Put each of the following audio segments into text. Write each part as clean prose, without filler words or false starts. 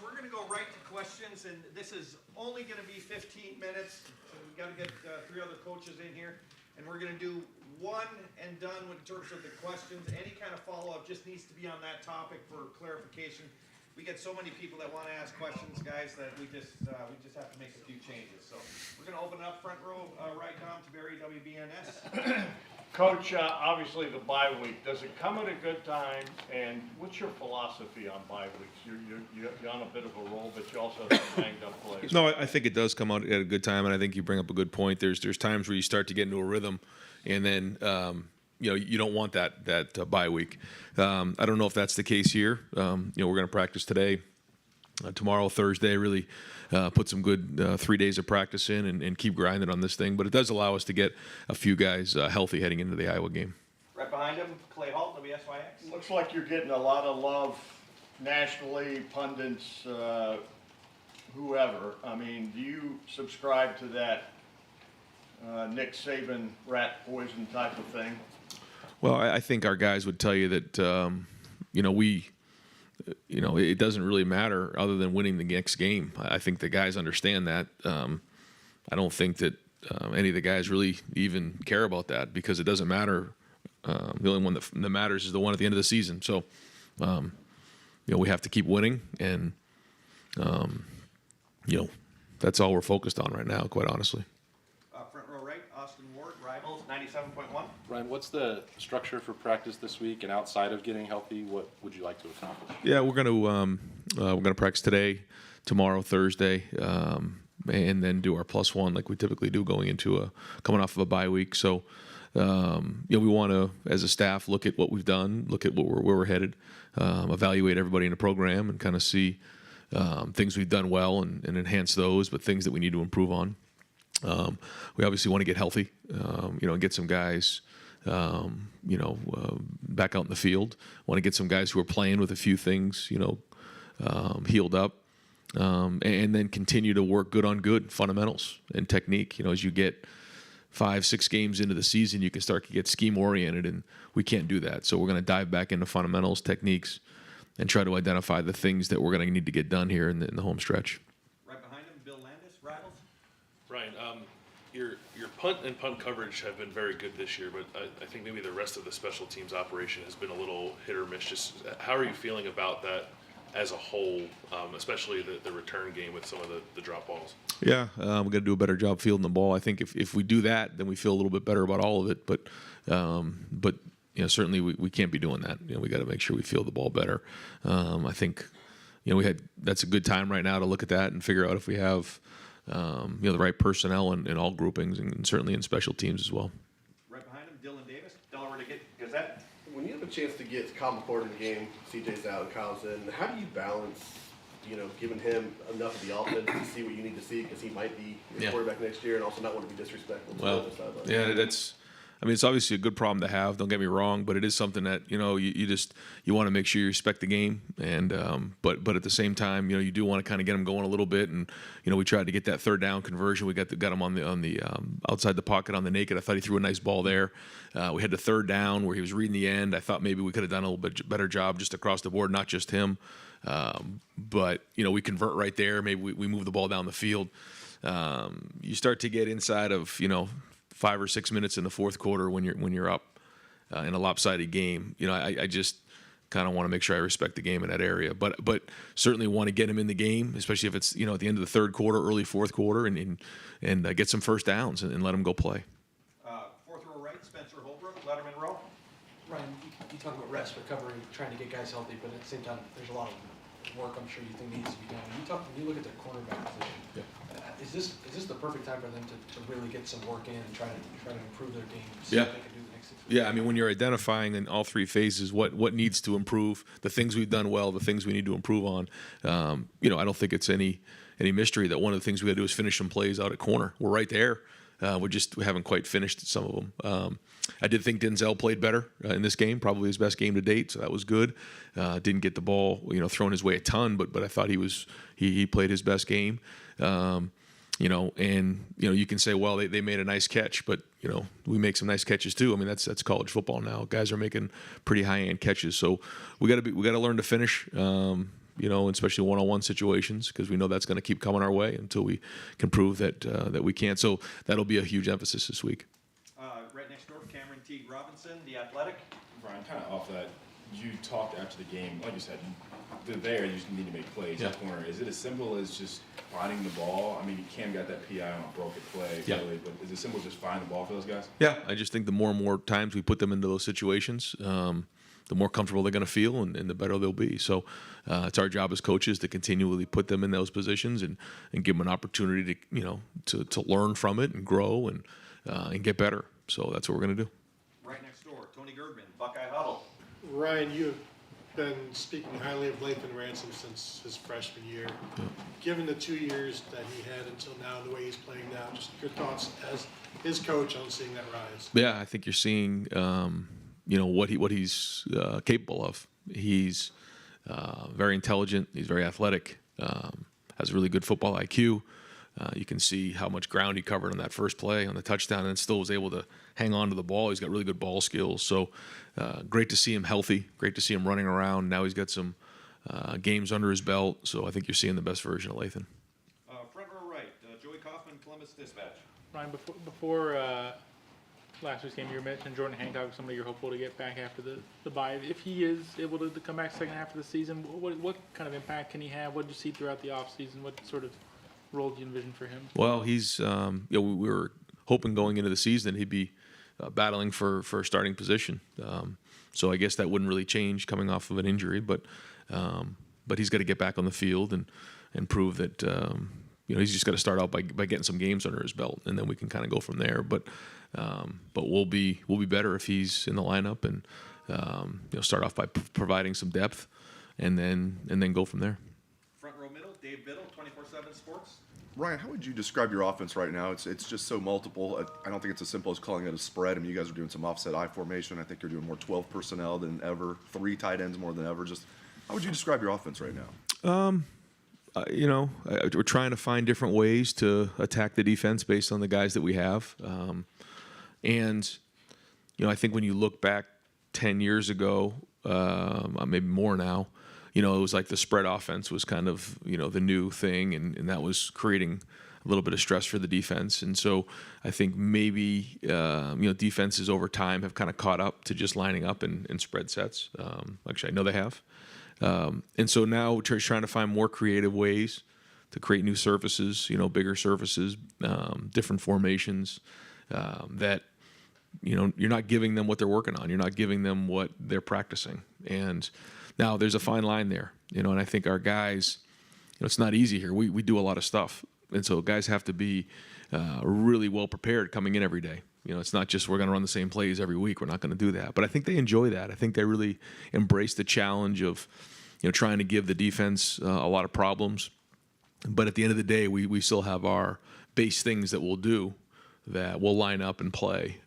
we're going to go right to questions, and this is only going to be 15 minutes. So we've got to get 3 other coaches in here, and we're going to do one and done in terms of the questions. Any kind of follow-up just needs to be on that topic for clarification. We get so many people that want to ask questions, guys, that we just have to make a few changes. So we're going to open up front row, right down to Barry WBNS. Coach, obviously the bye week, does it come at a good time? And what's your philosophy on bye weeks? You're on a bit of a roll, but you also have banged up players. No, I think it does come out at a good time, and I think you bring up a good point. There's times where you start to get into a rhythm, and then you don't want that bye week. I don't know if that's the case here. We're going to practice today, tomorrow, Thursday. Really put some good 3 days of practice in and keep grinding on this thing. But it does allow us to get a few guys healthy heading into the Iowa game. Right behind him, Clay Hall, WSYX. Looks like you're getting a lot of love nationally, pundits, whoever. I mean, do you subscribe to that Nick Saban rat poison type of thing? Well, I think our guys would tell you that it doesn't really matter other than winning the next game. I think the guys understand that. I don't think that any of the guys really even care about that because it doesn't matter. The only one that matters is the one at the end of the season. So, we have to keep winning, and that's all we're focused on right now, quite honestly. Front row right, Austin Ward, Rivals, 97.1. Ryan, what's the structure for practice this week, and outside of getting healthy, what would you like to accomplish? Yeah, we're gonna practice today, tomorrow, Thursday, and then do our +1 like we typically do going into coming off of a bye week. So, we want to, as a staff, look at what we've done, look at where we're headed, evaluate everybody in the program, and kind of see things we've done well and enhance those, but things that we need to improve on. We obviously want to get healthy, and get some guys, back out in the field. Want to get some guys who are playing with a few things, healed up, and then continue to work good on good fundamentals and technique. As you get 5-6 games into the season, you can start to get scheme oriented, and we can't do that. So we're going to dive back into fundamentals, techniques, and try to identify the things that we're going to need to get done here in the home stretch. Right behind him, Bill Landis, Rivals. Ryan, your punt and punt coverage have been very good this year, but I think maybe the rest of the special teams operation has been a little hit or miss. Just how are you feeling about that as a whole, especially the return game with some of the drop balls? Yeah, we're going to do a better job fielding the ball. I think if we do that, then we feel a little bit better about all of it. But certainly we can't be doing that. We got to make sure we field the ball better. I think that's a good time right now to look at that and figure out if we have the right personnel in all groupings and certainly in special teams as well. Right behind him, Dylan Davis, Delaware Gazette. When you have a chance to get Kyle McCord in the game, CJ's out and Kyle's in, how do you balance, giving him enough of the offense to see what you need to see because he might be your quarterback next year and also not want to be disrespectful to the other sideline? It's obviously a good problem to have. Don't get me wrong, but it is something that you want to make sure you respect the game, and but at the same time, you do want to kind of get them going a little bit, and we tried to get that third down conversion. We got him on the outside the pocket on the naked. I thought he threw a nice ball there. We had the third down where he was reading the end. I thought maybe we could have done a little bit better job just across the board, not just him, but we convert right there. Maybe we move the ball down the field. You start to get inside of 5 or 6 minutes in the fourth quarter when you're up in a lopsided game. I just kind of want to make sure I respect the game in that area, but certainly want to get him in the game, especially if it's at the end of the third quarter, early fourth quarter, and get some first downs and let him go play. Fourth row right, Spencer Holbrook, Letterman row. Ryan, you talk about rest, recovery, trying to get guys healthy, but at the same time, there's a lot of work I'm sure you think needs to be done. When you look at the cornerback position, is this the perfect time for them to really get some work in and try to improve their game so they can do the next 6 weeks? Yeah, when you're identifying in all three phases what needs to improve, the things we've done well, the things we need to improve on, I don't think it's any mystery that one of the things we got to do is finish some plays out at corner. We're right there. We haven't quite finished some of them. I did think Denzel played better in this game, probably his best game to date, so that was good. Didn't get the ball, thrown his way a ton, but I thought he played his best game. You can say, well, they made a nice catch, but we make some nice catches too. That's college football now. Guys are making pretty high end catches, so we got to learn to finish. especially one-on-one situations, because we know that's going to keep coming our way until we can prove that we can. So that'll be a huge emphasis this week. Right next door, Cameron Teague Robinson, the athletic. Brian, kind of off that, you talked after the game, like you said, they're there, you just need to make plays in the corner. Is it as simple as just finding the ball? I mean, Cam got that PI on a broken play, really, but is it simple as just find the ball for those guys? Yeah, I just think the more and more times we put them into those situations, the more comfortable they're going to feel and the better they'll be. So it's our job as coaches to continually put them in those positions and give them an opportunity to learn from it and grow and get better. So that's what we're going to do. Right next door, Tony Gergman, Buckeye Huddle. Ryan, you've been speaking highly of Lathan Ransom since his freshman year. Given the 2 years that he had until now, the way he's playing now, just your thoughts as his coach on seeing that rise. Yeah, I think you're seeing, what he's capable of. He's very intelligent. He's very athletic. Has really good football IQ. You can see how much ground he covered on that first play on the touchdown, and still was able to hang on to the ball. He's got really good ball skills. So great to see him healthy. Great to see him running around. Now he's got some games under his belt. So I think you're seeing the best version of Lathan. Front row right, Joey Kaufman, Columbus Dispatch. Ryan, before last week's game, you mentioned Jordan Hancock, somebody you're hopeful to get back after the bye. If he is able to come back second half of the season, what kind of impact can he have? What did you see throughout the offseason? What sort of role do you envision for him? Well, he's we were hoping going into the season he'd be battling for a starting position. So I guess that wouldn't really change coming off of an injury, but he's got to get back on the field and prove that he's just got to start out by getting some games under his belt, and then we can kind of go from there. But we'll be better if he's in the lineup and start off by providing some depth, and then go from there. Front row middle, Dave Biddle, 24/7 Sports. Ryan, how would you describe your offense right now? It's just so multiple. I don't think it's as simple as calling it a spread. I mean, you guys are doing some offset I formation. I think you're doing more 12 personnel than ever, 3 tight ends more than ever. Just how would you describe your offense right now? We're trying to find different ways to attack the defense based on the guys that we have. I think when you look back 10 years ago, maybe more now, it was like the spread offense was kind of, the new thing, and that was creating a little bit of stress for the defense. And so I think maybe, defenses over time have kind of caught up to just lining up in spread sets. Actually, I know they have. And so now we're trying to find more creative ways to create new surfaces, bigger surfaces, different formations that, you're not giving them what they're working on. You're not giving them what they're practicing. And now there's a fine line there, and I think our guys, it's not easy here. We do a lot of stuff. And so guys have to be really well prepared coming in every day. It's not just we're going to run the same plays every week. We're not going to do that. But I think they enjoy that. I think they really embrace the challenge of, trying to give the defense a lot of problems. But at the end of the day, we still have our base things that we'll do that we'll line up and play.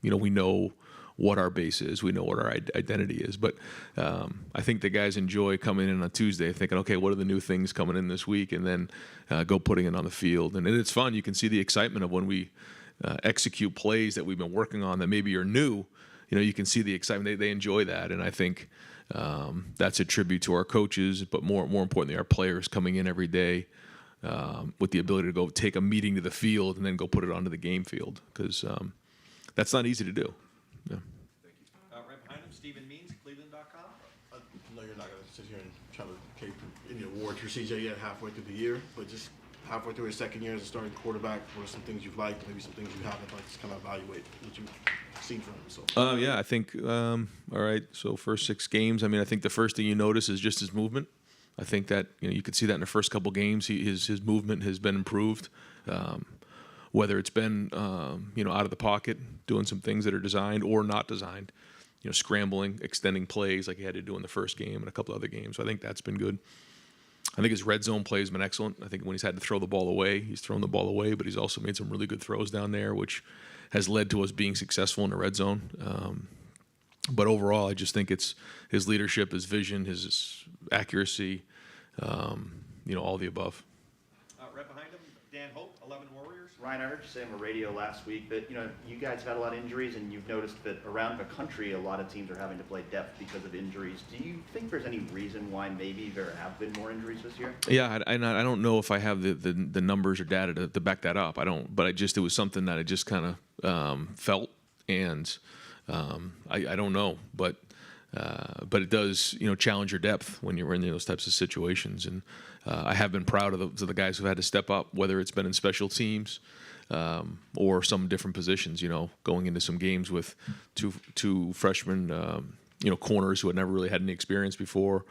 We know what our base is. We know what our identity is. But I think the guys enjoy coming in on Tuesday thinking, okay, what are the new things coming in this week? And then go putting it on the field. And it's fun. You can see the excitement of when we execute plays that we've been working on that maybe are new. You can see the excitement. They enjoy that. And I think that's a tribute to our coaches, but more importantly, our players coming in every day with the ability to go take a meeting to the field and then go put it onto the game field, because that's not easy to do. Yeah. Thank you. Right behind him, Stephen Means, Cleveland.com. I know you're not going to sit here and try to take any awards for CJ yet halfway through the year, but just halfway through his second year as a starting quarterback, what are some things you've liked, maybe some things you haven't, like just kind of evaluate what you've seen from him? So. Yeah, I think, all right, so first 6 games, I think the first thing you notice is just his movement. I think that, you could see that in the first couple games, his movement has been improved. Whether it's been, out of the pocket, doing some things that are designed or not designed, scrambling, extending plays like he had to do in the first game and a couple other games. So I think that's been good. I think his red zone play has been excellent. I think when he's had to throw the ball away, he's thrown the ball away, but he's also made some really good throws down there, which has led to us being successful in the red zone. But overall, I just think it's his leadership, his vision, his accuracy, all the above. Right behind him, Dan Hope, 11 Warriors. Ryan, I heard you say on the radio last week that, you guys have had a lot of injuries, and you've noticed that around the country, a lot of teams are having to play depth because of injuries. Do you think there's any reason why maybe there have been more injuries this year? Yeah, I don't know if I have the numbers or data to back that up. I don't, but it was something that I just kind of felt, and I don't know, but it does, challenge your depth when you're in those types of situations. And I have been proud of the guys who've had to step up, whether it's been in special teams or some different positions. Going into some games with two freshmen, corners who had never really had any experience before,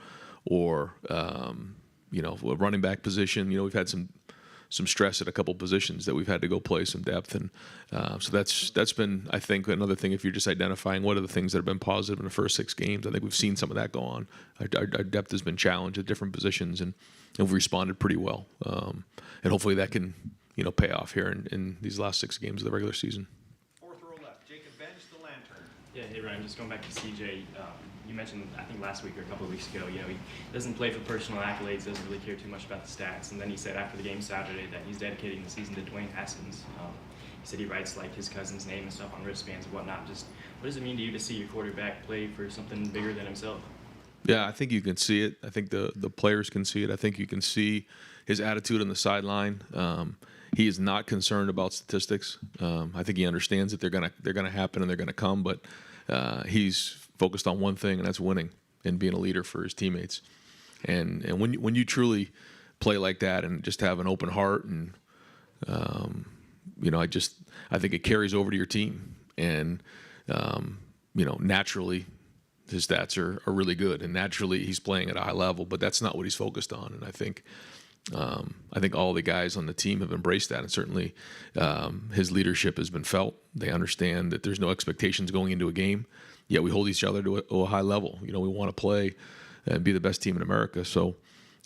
or a running back position. We've had some stress at a couple positions that we've had to go play some depth, and so that's been, I think, another thing. If you're just identifying what are the things that have been positive in the first 6 games, I think we've seen some of that go on. Our depth has been challenged at different positions, and we've responded pretty well. And hopefully that can pay off here in these last 6 games of the regular season. Fourth row left, Jacob Bench, the Lantern. Yeah, hey Ryan, just going back to CJ. You mentioned, I think last week or a couple of weeks ago, he doesn't play for personal accolades, doesn't really care too much about the stats. And then he said after the game Saturday that he's dedicating the season to Dwayne Haskins. He said he writes like his cousin's name and stuff on wristbands and whatnot. Just what does it mean to you to see your quarterback play for something bigger than himself? Yeah, I think you can see it. I think the players can see it. I think you can see his attitude on the sideline. He is not concerned about statistics. I think he understands that they're gonna happen and they're gonna come, but he's focused on one thing, and that's winning and being a leader for his teammates. And when you truly play like that and just have an open heart, and I think it carries over to your team. And naturally, his stats are really good, and naturally he's playing at a high level. But that's not what he's focused on. And I think all the guys on the team have embraced that, and certainly his leadership has been felt. They understand that there's no expectations going into a game. Yet we hold each other to a high level. We want to play and be the best team in America. So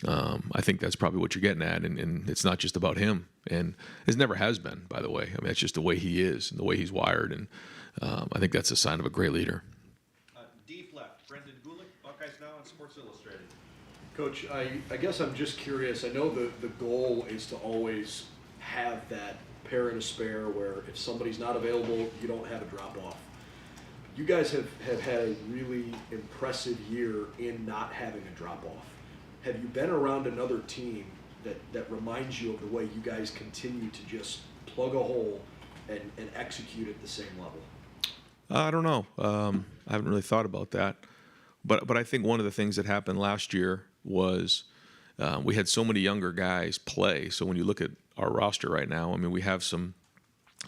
I think that's probably what you're getting at. And it's not just about him. And it never has been, by the way. I mean, that's just the way he is and the way he's wired. And I think that's a sign of a great leader. Deep left, Brendan Gulick, Buckeyes Now on Sports Illustrated. Coach, I guess I'm just curious. I know the goal is to always have that pair and a spare where if somebody's not available, you don't have a drop-off. You guys have had a really impressive year in not having a drop-off. Have you been around another team that reminds you of the way you guys continue to just plug a hole and execute at the same level? I don't know. I haven't really thought about that. But I think one of the things that happened last year was we had so many younger guys play. So when you look at our roster right now, I mean, we have some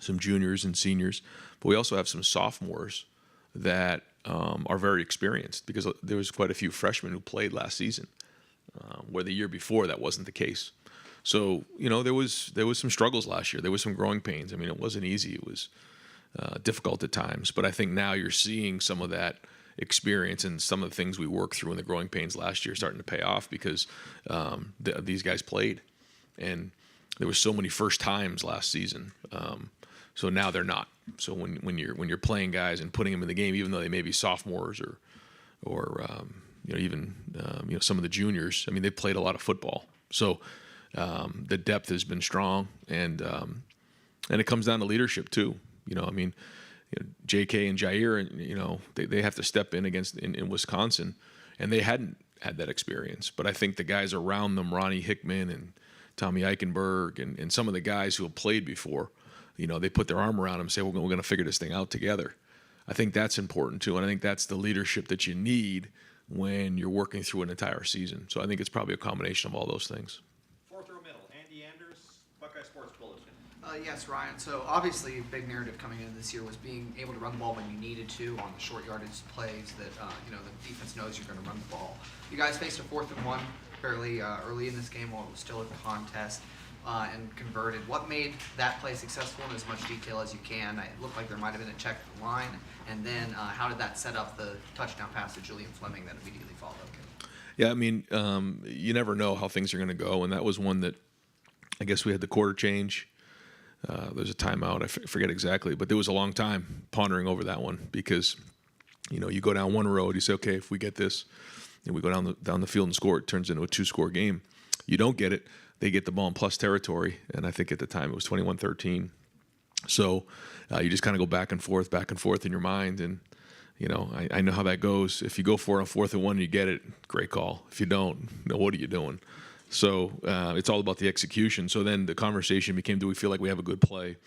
juniors and seniors, but we also have some sophomores that are very experienced, because there was quite a few freshmen who played last season, where the year before that wasn't the case. So there was some struggles last year. There was some growing pains. I mean, it wasn't easy. It was difficult at times. But I think now you're seeing some of that experience and some of the things we worked through in the growing pains last year starting to pay off, because these guys played, and there were so many first times last season. So now they're not. So when you're playing guys and putting them in the game, even though they may be sophomores or even some of the juniors, I mean, they played a lot of football. So the depth has been strong, and it comes down to leadership too. I mean, J.K. and Jair, they have to step in in Wisconsin, and they hadn't had that experience. But I think the guys around them, Ronnie Hickman and Tommy Eichenberg, and some of the guys who have played before, they put their arm around them and say, we're going to figure this thing out together. I think that's important too, and I think that's the leadership that you need when you're working through an entire season. So I think it's probably a combination of all those things. Fourth row middle, Andy Anders, Buckeye Sports Bulletin. Yes, Ryan. So obviously, a big narrative coming into this year was being able to run the ball when you needed to on the short yardage plays that the defense knows you're going to run the ball. You guys faced a 4th and 1 fairly early in this game while it was still a contest, and converted. What made that play successful in as much detail as you can? It looked like there might have been a check at the line, and then how did that set up the touchdown pass to Julian Fleming that immediately followed? Yeah, I mean, you never know how things are going to go, and that was one that I guess we had the quarter change. There's a timeout. I forget exactly, but there was a long time pondering over that one, because you go down one road, you say, okay, if we get this, and we go down the field and score, it turns into a 2-score game. You don't get it, they get the ball in plus territory, and I think at the time it was 21-13. So you just kind of go back and forth in your mind, and I know how that goes. If you go for it on 4th and 1 and you get it, great call. If you don't, what are you doing? So it's all about the execution. So then the conversation became, do we feel like we have a good play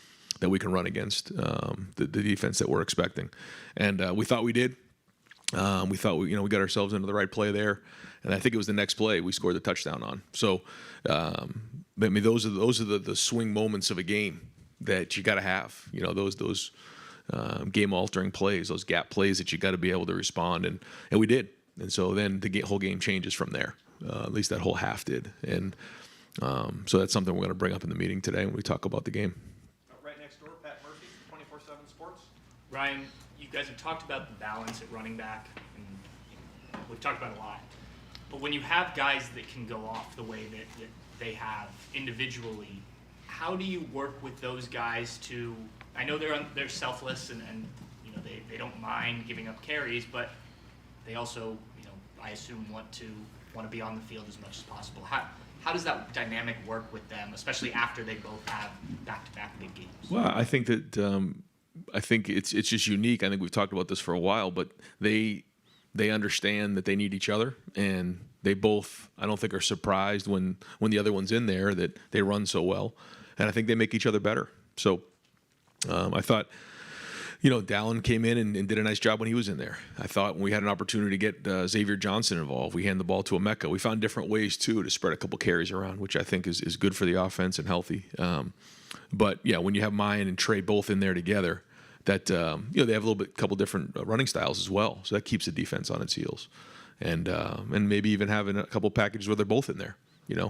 that we can run against the defense that we're expecting? And we thought we did. We thought we got ourselves into the right play there, and I think it was the next play we scored the touchdown on. So I mean, those are the swing moments of a game that you got to have. Those game-altering plays, those gap plays that you got to be able to respond, and we did. And so then the whole game changes from there. At least that whole half did. And so that's something we're going to bring up in the meeting today when we talk about the game. Right next door, Pat Murphy, 24/7 Sports. Ryan, you guys have talked about the balance at running back, and we've talked about it a lot. But when you have guys that can go off the way that they have individually, how do you work with those guys to? I know they're selfless and they don't mind giving up carries, but they also I assume want to be on the field as much as possible. How does that dynamic work with them, especially after they both have back-to-back big games? Well, I think that it's just unique. I think we've talked about this for a while, but they understand that they need each other, and they both, I don't think, are surprised when the other one's in there that they run so well, and I think they make each other better. So I thought, Dallin came in and did a nice job when he was in there. I thought when we had an opportunity to get Xavier Johnson involved, we hand the ball to Emeka. We found different ways, too, to spread a couple carries around, which I think is good for the offense and healthy. But, yeah, when you have Mayan and Trey both in there together, that, they have a couple different running styles as well. So that keeps the defense on its heels. And maybe even having a couple packages where they're both in there,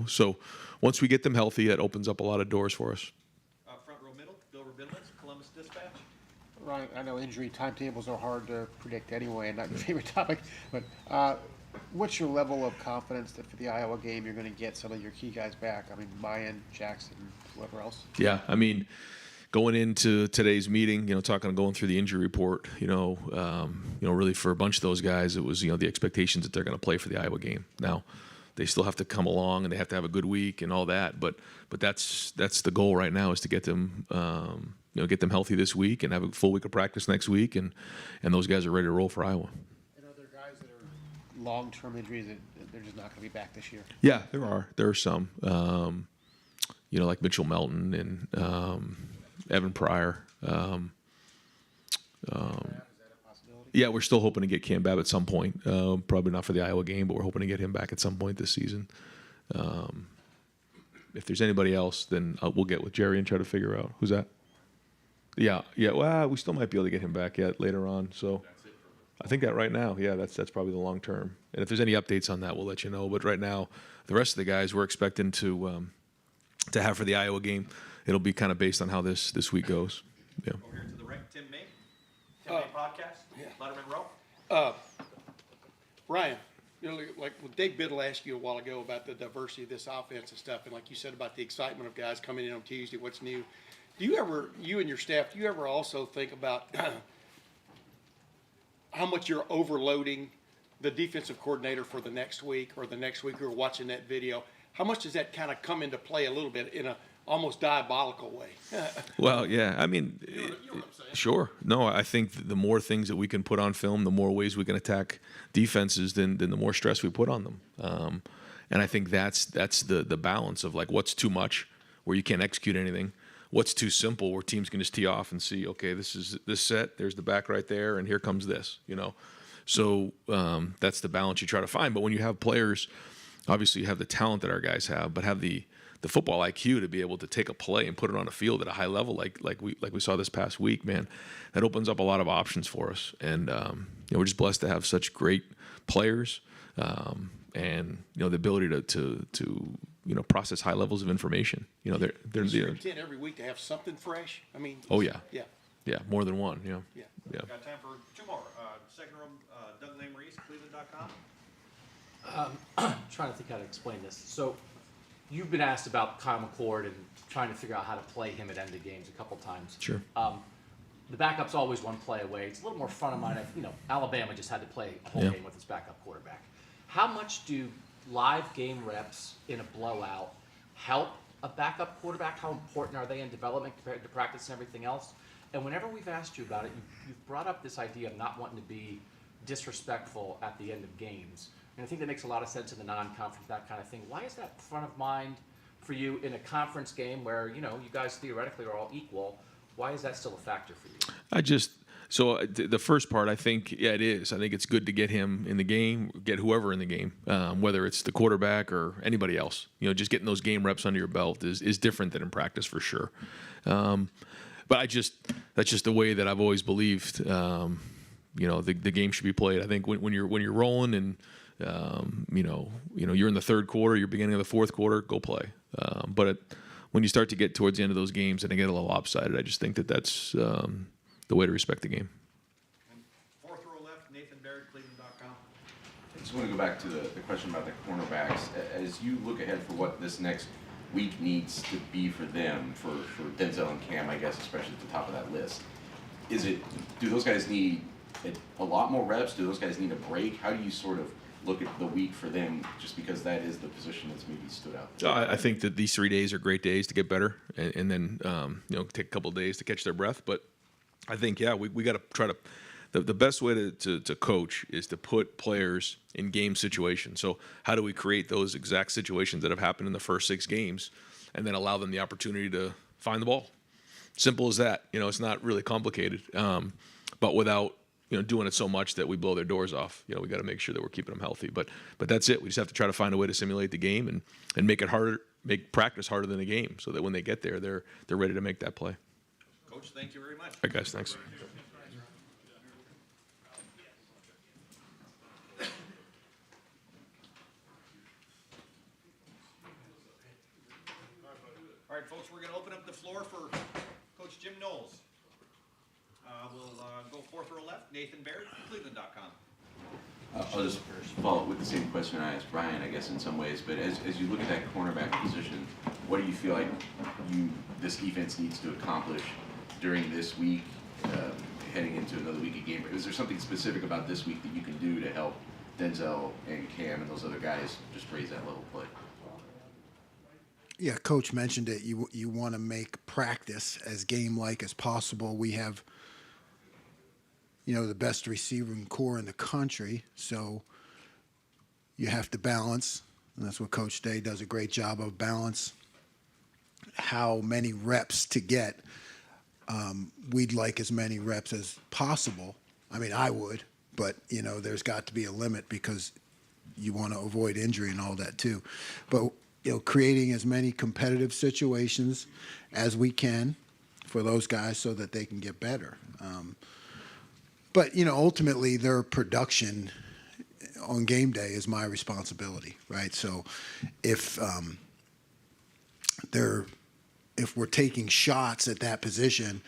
So once we get them healthy, that opens up a lot of doors for us. Front row middle, Bill Rabinowitz, Columbus Dispatch. Ryan, I know injury timetables are hard to predict anyway, and not your favorite topic, but what's your level of confidence that for the Iowa game you're going to get some of your key guys back? I mean, Mayan, Jackson, whoever else? Yeah, I mean, going into today's meeting, going through the injury report, really for a bunch of those guys, it was, the expectations that they're going to play for the Iowa game. Now, they still have to come along and they have to have a good week and all that, but that's the goal right now, is to get them, get them healthy this week and have a full week of practice next week, and those guys are ready to roll for Iowa. And are there guys that are long-term injuries that they're just not going to be back this year? Yeah, there are. There are some, like Mitchell Melton and Evan Pryor. Is that a possibility? Yeah, we're still hoping to get Cam Babb at some point. Probably not for the Iowa game, but we're hoping to get him back at some point this season. If there's anybody else, then we'll get with Jerry and try to figure out who's that. Yeah. Well, we still might be able to get him back yet later on. So I think that right now, yeah, that's probably the long term. And if there's any updates on that, we'll let you know. But right now, the rest of the guys we're expecting to have for the Iowa game, it'll be kind of based on how this week goes. Yeah. Over here to the right, Tim May. Tim May podcast. Yeah. Letterman Row. Ryan, like what Dave Biddle asked you a while ago about the diversity of this offense and stuff, and like you said about the excitement of guys coming in on Tuesday, what's new. Do you and your staff, also think about how much you're overloading the defensive coordinator for the next week, or the next week you're watching that video? How much does that kind of come into play a little bit in a almost diabolical way? Well, yeah, I mean, sure. No, I think the more things that we can put on film, the more ways we can attack defenses, then the more stress we put on them. And I think that's the balance of like what's too much, where you can't execute anything. What's too simple, where teams can just tee off and see, okay, this is this set, there's the back right there, and here comes this, So that's the balance you try to find. But when you have players, obviously you have the talent that our guys have, but have the football IQ to be able to take a play and put it on a field at a high level, like we saw this past week, man, that opens up a lot of options for us. And we're just blessed to have such great players, and the ability to process high levels of information. They're intent every week to have something fresh. I mean, oh yeah, yeah, more than one. Yeah. Got time for two more. Second room, Doug Lesmerises, Cleveland.com. Trying to think how to explain this. So you've been asked about Kyle McCord and trying to figure out how to play him at end of games a couple times. Sure. The backup's always one play away. It's a little more front of mind. Alabama just had to play a whole game with its backup quarterback. How much do live game reps in a blowout help a backup quarterback? How important are they in development compared to practice and everything else? And whenever we've asked you about it, you've brought up this idea of not wanting to be disrespectful at the end of games. And I think that makes a lot of sense in the non-conference, that kind of thing. Why is that front of mind for you in a conference game where, you guys theoretically are all equal? Why is that still a factor for you? The first part, I think, yeah, it is. I think it's good to get him in the game, get whoever in the game, whether it's the quarterback or anybody else. Just getting those game reps under your belt is different than in practice for sure. But that's just the way that I've always believed. The game should be played. I think when you're rolling and you're in the third quarter, you're beginning of the fourth quarter, go play. But when you start to get towards the end of those games and they get a little lopsided, I just think that's the way to respect the game. Fourth row left, Nathan Barrett, Cleveland.com. I just want to go back to the question about the cornerbacks. As you look ahead for what this next week needs to be for them, for Denzel and Cam, I guess, especially at the top of that list, do those guys need a lot more reps? Do those guys need a break? How do you sort of look at the week for them, just because that is the position that's maybe stood out? I think that these 3 days are great days to get better, and then take a couple of days to catch their breath. But I think, we got to try to. The best way to coach is to put players in game situations. So how do we create those exact situations that have happened in the first 6 games, and then allow them the opportunity to find the ball? Simple as that. It's not really complicated, but without doing it so much that we blow their doors off. We got to make sure that we're keeping them healthy. But that's it. We just have to try to find a way to simulate the game and make it harder, make practice harder than the game, so that when they get there, they're ready to make that play. Coach, thank you very much. All right, guys, thanks. All right, folks, we're going to open up the floor for Coach Jim Knowles. We'll go fourth row left, Nathan Barrett, Cleveland.com. I'll just follow up with the same question I asked Brian, I guess, in some ways. But as you look at that cornerback position, what do you feel like this defense needs to accomplish during this week, heading into another week of game? Is there something specific about this week that you can do to help Denzel and Cam and those other guys just raise that level of play? Yeah, Coach mentioned it. You want to make practice as game-like as possible. We have, the best receiving core in the country, so you have to balance, and that's what Coach Day does a great job of, balance how many reps to get. We'd like as many reps as possible. I mean, I would, but, there's got to be a limit because you want to avoid injury and all that too. But creating as many competitive situations as we can for those guys so that they can get better. But ultimately their production on game day is my responsibility, right? So if we're taking shots at that position,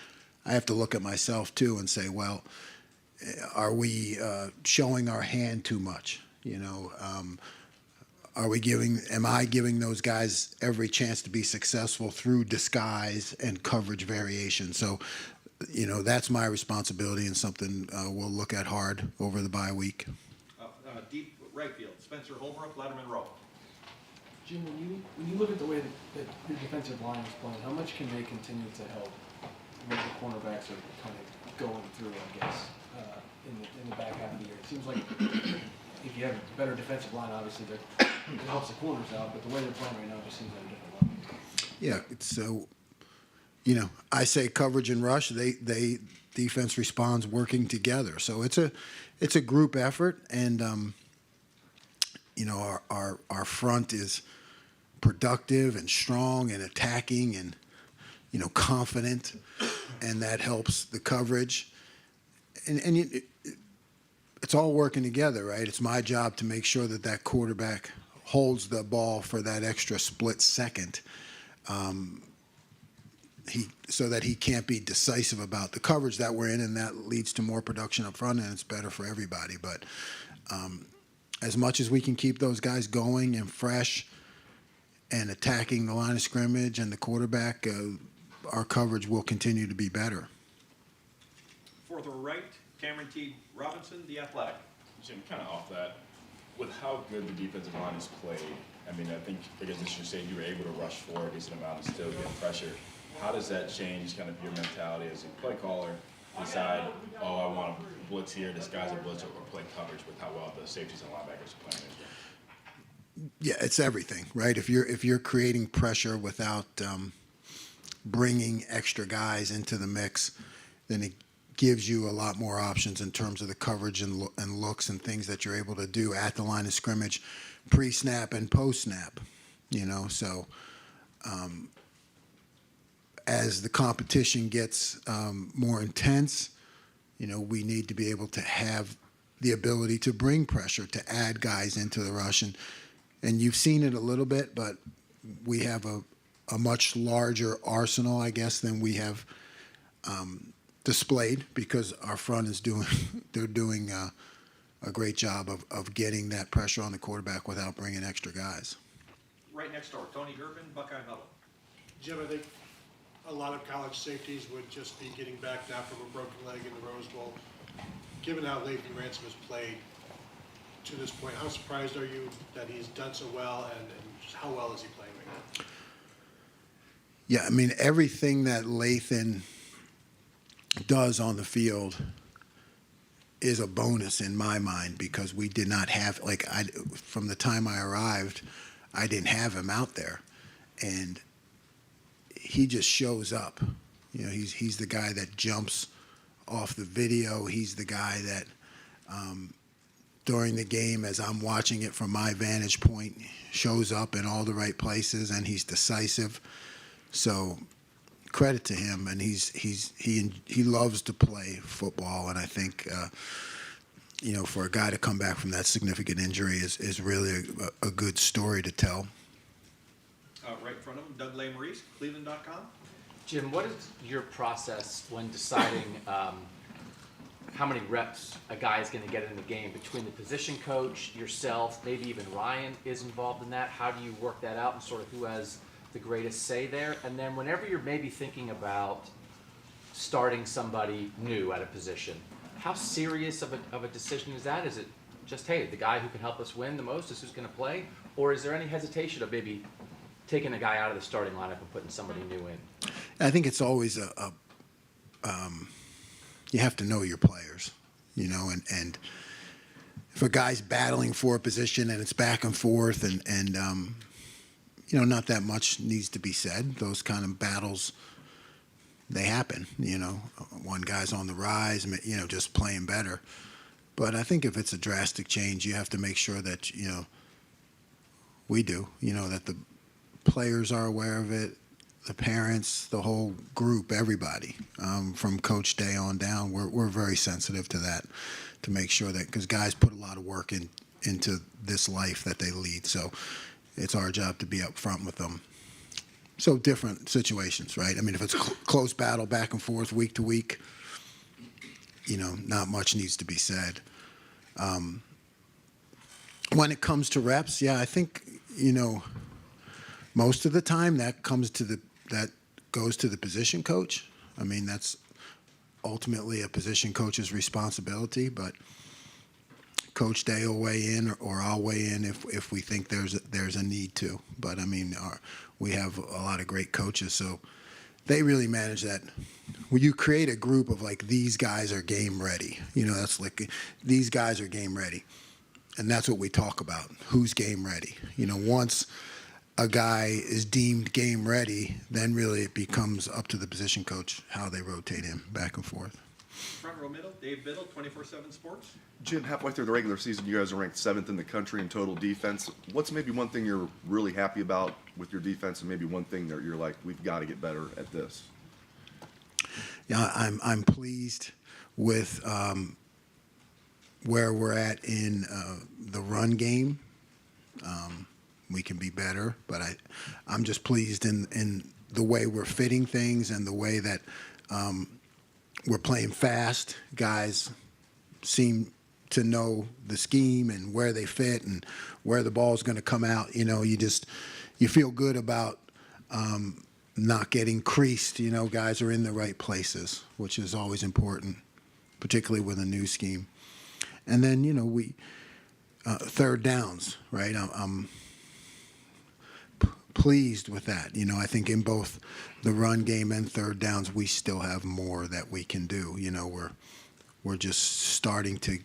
I have to look at myself too and say, well, are we showing our hand too much? Am I giving those guys every chance to be successful through disguise and coverage variation? So, that's my responsibility and something we'll look at hard over the bye week. Deep right field, Spencer Holbrook, Letterman Row. Jim, when you look at the way that your defensive line is playing, how much can they continue to help what the cornerbacks are kind of going through, I guess, in the back half of the year? It seems like if you have a better defensive line, obviously it helps the corners out, but the way they're playing right now just seems at a different level. Yeah, so, I say coverage and rush, they defense responds working together. So it's a group effort, and our front is productive and strong and attacking and confident, and that helps the coverage. And it's all working together, right? It's my job to make sure that quarterback holds the ball for that extra split second, so that he can't be decisive about the coverage that we're in, and that leads to more production up front, and it's better for everybody. But as much as we can keep those guys going and fresh and attacking the line of scrimmage and the quarterback, our coverage will continue to be better. Fourth row right, Cameron T. Robinson, The Athletic. Jim, kind of off that, with how good the defensive line has played, I mean, I think against Michigan State, you were able to rush for a decent amount and still get pressure. How does that change kind of your mentality as a play caller? Decide, oh, I want to blitz here, disguise a blitz, or play coverage with how well the safeties and linebackers are playing. Yeah, it's everything, right? If you're creating pressure without bringing extra guys into the mix, then it gives you a lot more options in terms of the coverage and looks and things that you're able to do at the line of scrimmage, pre-snap and post-snap. So as the competition gets more intense, we need to be able to have the ability to bring pressure, to add guys into the rush. And you've seen it a little bit, but we have a much larger arsenal, I guess, than we have displayed, because our front is doing a great job of getting that pressure on the quarterback without bringing extra guys. Right next door, Tony Gervin, Buckeye Huddle. Jim, I think a lot of college safeties would just be getting back now from a broken leg in the Rose Bowl. Given how Lathan Ransom has played to this point, how surprised are you that he's done so well, and just how well is he playing right now? Yeah, I mean, everything that Lathan does on the field is a bonus in my mind, because we did not have, from the time I arrived, I didn't have him out there. And he just shows up. He's the guy that jumps off the video. He's the guy that during the game, as I'm watching it from my vantage point, shows up in all the right places, and he's decisive. So credit to him, and he loves to play football, and I think for a guy to come back from that significant injury is really a good story to tell. Right in front of him, Doug Lesmerises, Cleveland.com. Jim, what is your process when deciding how many reps a guy is going to get in the game? Between the position coach, yourself, maybe even Ryan is involved in that. How do you work that out, and sort of who has the greatest say there? And then whenever you're maybe thinking about starting somebody new at a position, how serious of a decision is that? Is it just, hey, the guy who can help us win the most is who's going to play? Or is there any hesitation of maybe taking a guy out of the starting lineup and putting somebody new in? I think it's always you have to know your players, and if a guy's battling for a position and it's back and forth and not that much needs to be said. Those kind of battles, they happen, one guy's on the rise, just playing better. But I think if it's a drastic change, you have to make sure that, we do, that the players are aware of it, the parents, the whole group, everybody, from Coach Day on down. We're very sensitive to that, to make sure that, because guys put a lot of work into this life that they lead. So it's our job to be up front with them. So different situations, right? I mean, if it's close battle back and forth week to week, not much needs to be said. When it comes to reps, yeah, I think, most of the time that goes to the position coach. I mean, that's ultimately a position coach's responsibility, but Coach Day will weigh in, or I'll weigh in if we think there's a need to. But I mean, we have a lot of great coaches, so they really manage that. When you create a group of these guys are game ready, that's these guys are game ready, and that's what we talk about. Who's game ready? Once a guy is deemed game ready, then really it becomes up to the position coach how they rotate him back and forth. Front row middle, Dave Biddle, 24/7 Sports. Jim, halfway through the regular season, you guys are ranked 7th in the country in total defense. What's maybe one thing you're really happy about with your defense, and maybe one thing that you're like, we've got to get better at this? Yeah, I'm pleased with where we're at in the run game. We can be better, but I'm just pleased in the way we're fitting things and the way that we're playing fast. Guys seem to know the scheme and where they fit and where the ball's going to come out. You feel good about not getting creased. Guys are in the right places, which is always important, particularly with a new scheme. And then, third downs, right? I'm pleased with that. You know, I think in both the run game and third downs, we still have more that we can do. You know, we're just starting to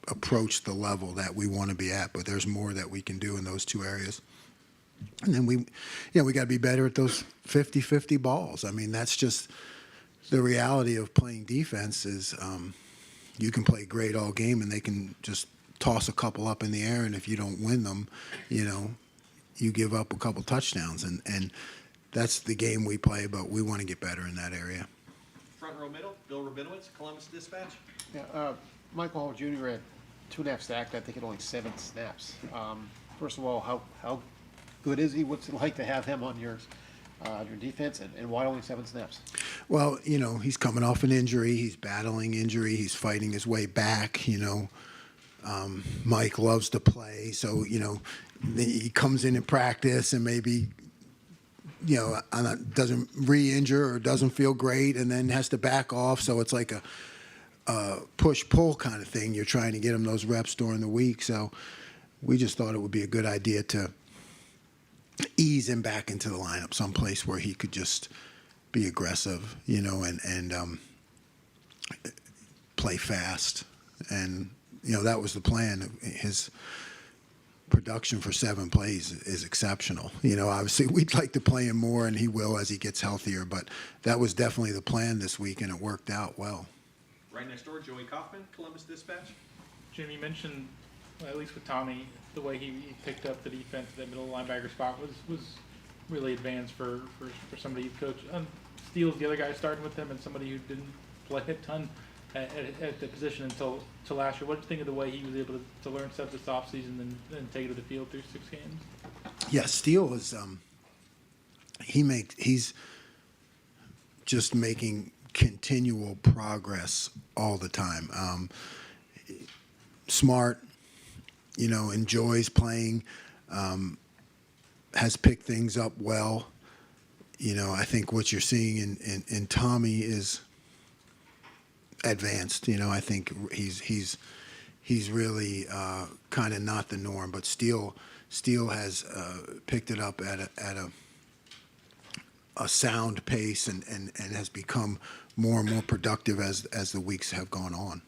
approach the level that we want to be at, but there's more that we can do in those two areas. And then we got to be better at those 50-50 balls. I mean, that's just the reality of playing defense is you can play great all game and they can just toss a couple up in the air, and if you don't win them, you know, you give up a couple touchdowns, and that's the game we play, but we want to get better in that area. Front row middle, Bill Rabinowitz, Columbus Dispatch. Yeah, Michael Hall Jr. had 2.5 sacked, I think, at only 7 snaps. First of all, how good is he? What's it like to have him on your defense, and why only 7 snaps? Well, you know, he's coming off an injury. He's battling injury. He's fighting his way back, you know. Mike loves to play, so, you know, he comes in practice and maybe, you know, doesn't re-injure or doesn't feel great and then has to back off. So it's like a push-pull kind of thing. You're trying to get him those reps during the week. So we just thought it would be a good idea to ease him back into the lineup, someplace where he could just be aggressive, you know, and play fast. And, you know, that was the plan. His production for 7 plays is exceptional. You know, obviously we'd like to play him more, and he will as he gets healthier, but that was definitely the plan this week, and it worked out well. Right next door, Joey Kaufman, Columbus Dispatch. Jim, you mentioned, at least with Tommy, the way he picked up the defense, that middle linebacker spot was really advanced for somebody you've coached. Steele's the other guy starting with him, and somebody who didn't play a ton at the position until last year. What do you think of the way he was able to learn stuff this offseason and take it to the field through 6 games? Yeah, Steele is he's just making continual progress all the time. Smart, you know, enjoys playing, has picked things up well. You know, I think what you're seeing in Tommy is advanced. You know, I think he's really kind of not the norm, but Steele has picked it up at a sound pace and has become more and more productive as the weeks have gone on.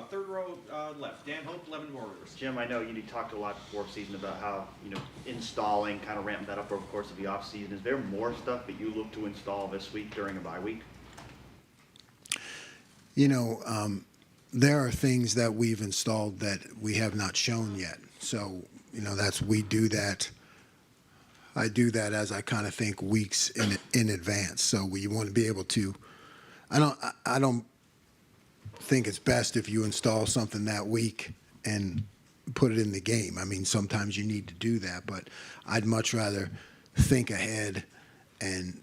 Third row left, Dan Hope, Lebanon Warriors. Jim, I know you talked a lot before season about how, you know, installing, kind of ramping that up over the course of the off season. Is there more stuff that you look to install this week during a bye week? You know, there are things that we've installed that we have not shown yet. So, you know, we do that. I do that as I kind of think weeks in advance. So we want to be able to. I don't think it's best if you install something that week and put it in the game. I mean, sometimes you need to do that, but I'd much rather think ahead, and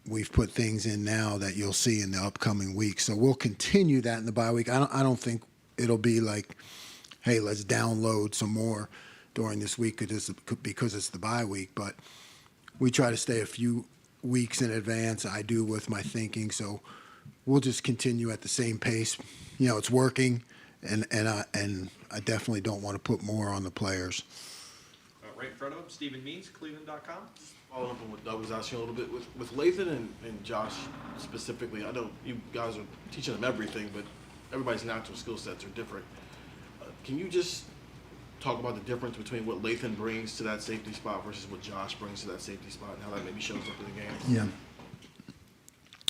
we've put things in now that you'll see in the upcoming weeks. So we'll continue that in the bye week. I don't think it'll be like, hey, let's download some more during this week because it's the bye week. But we try to stay a few weeks in advance. I do with my thinking. So we'll just continue at the same pace. You know, it's working, and I definitely don't want to put more on the players. Right in front of him, Stephen Means, Cleveland.com. Following up on what Doug was asking a little bit, with Lathan and Josh specifically, I know you guys are teaching them everything, but everybody's natural skill sets are different. Can you just talk about the difference between what Lathan brings to that safety spot versus what Josh brings to that safety spot, and how that maybe shows up in the game? Yeah.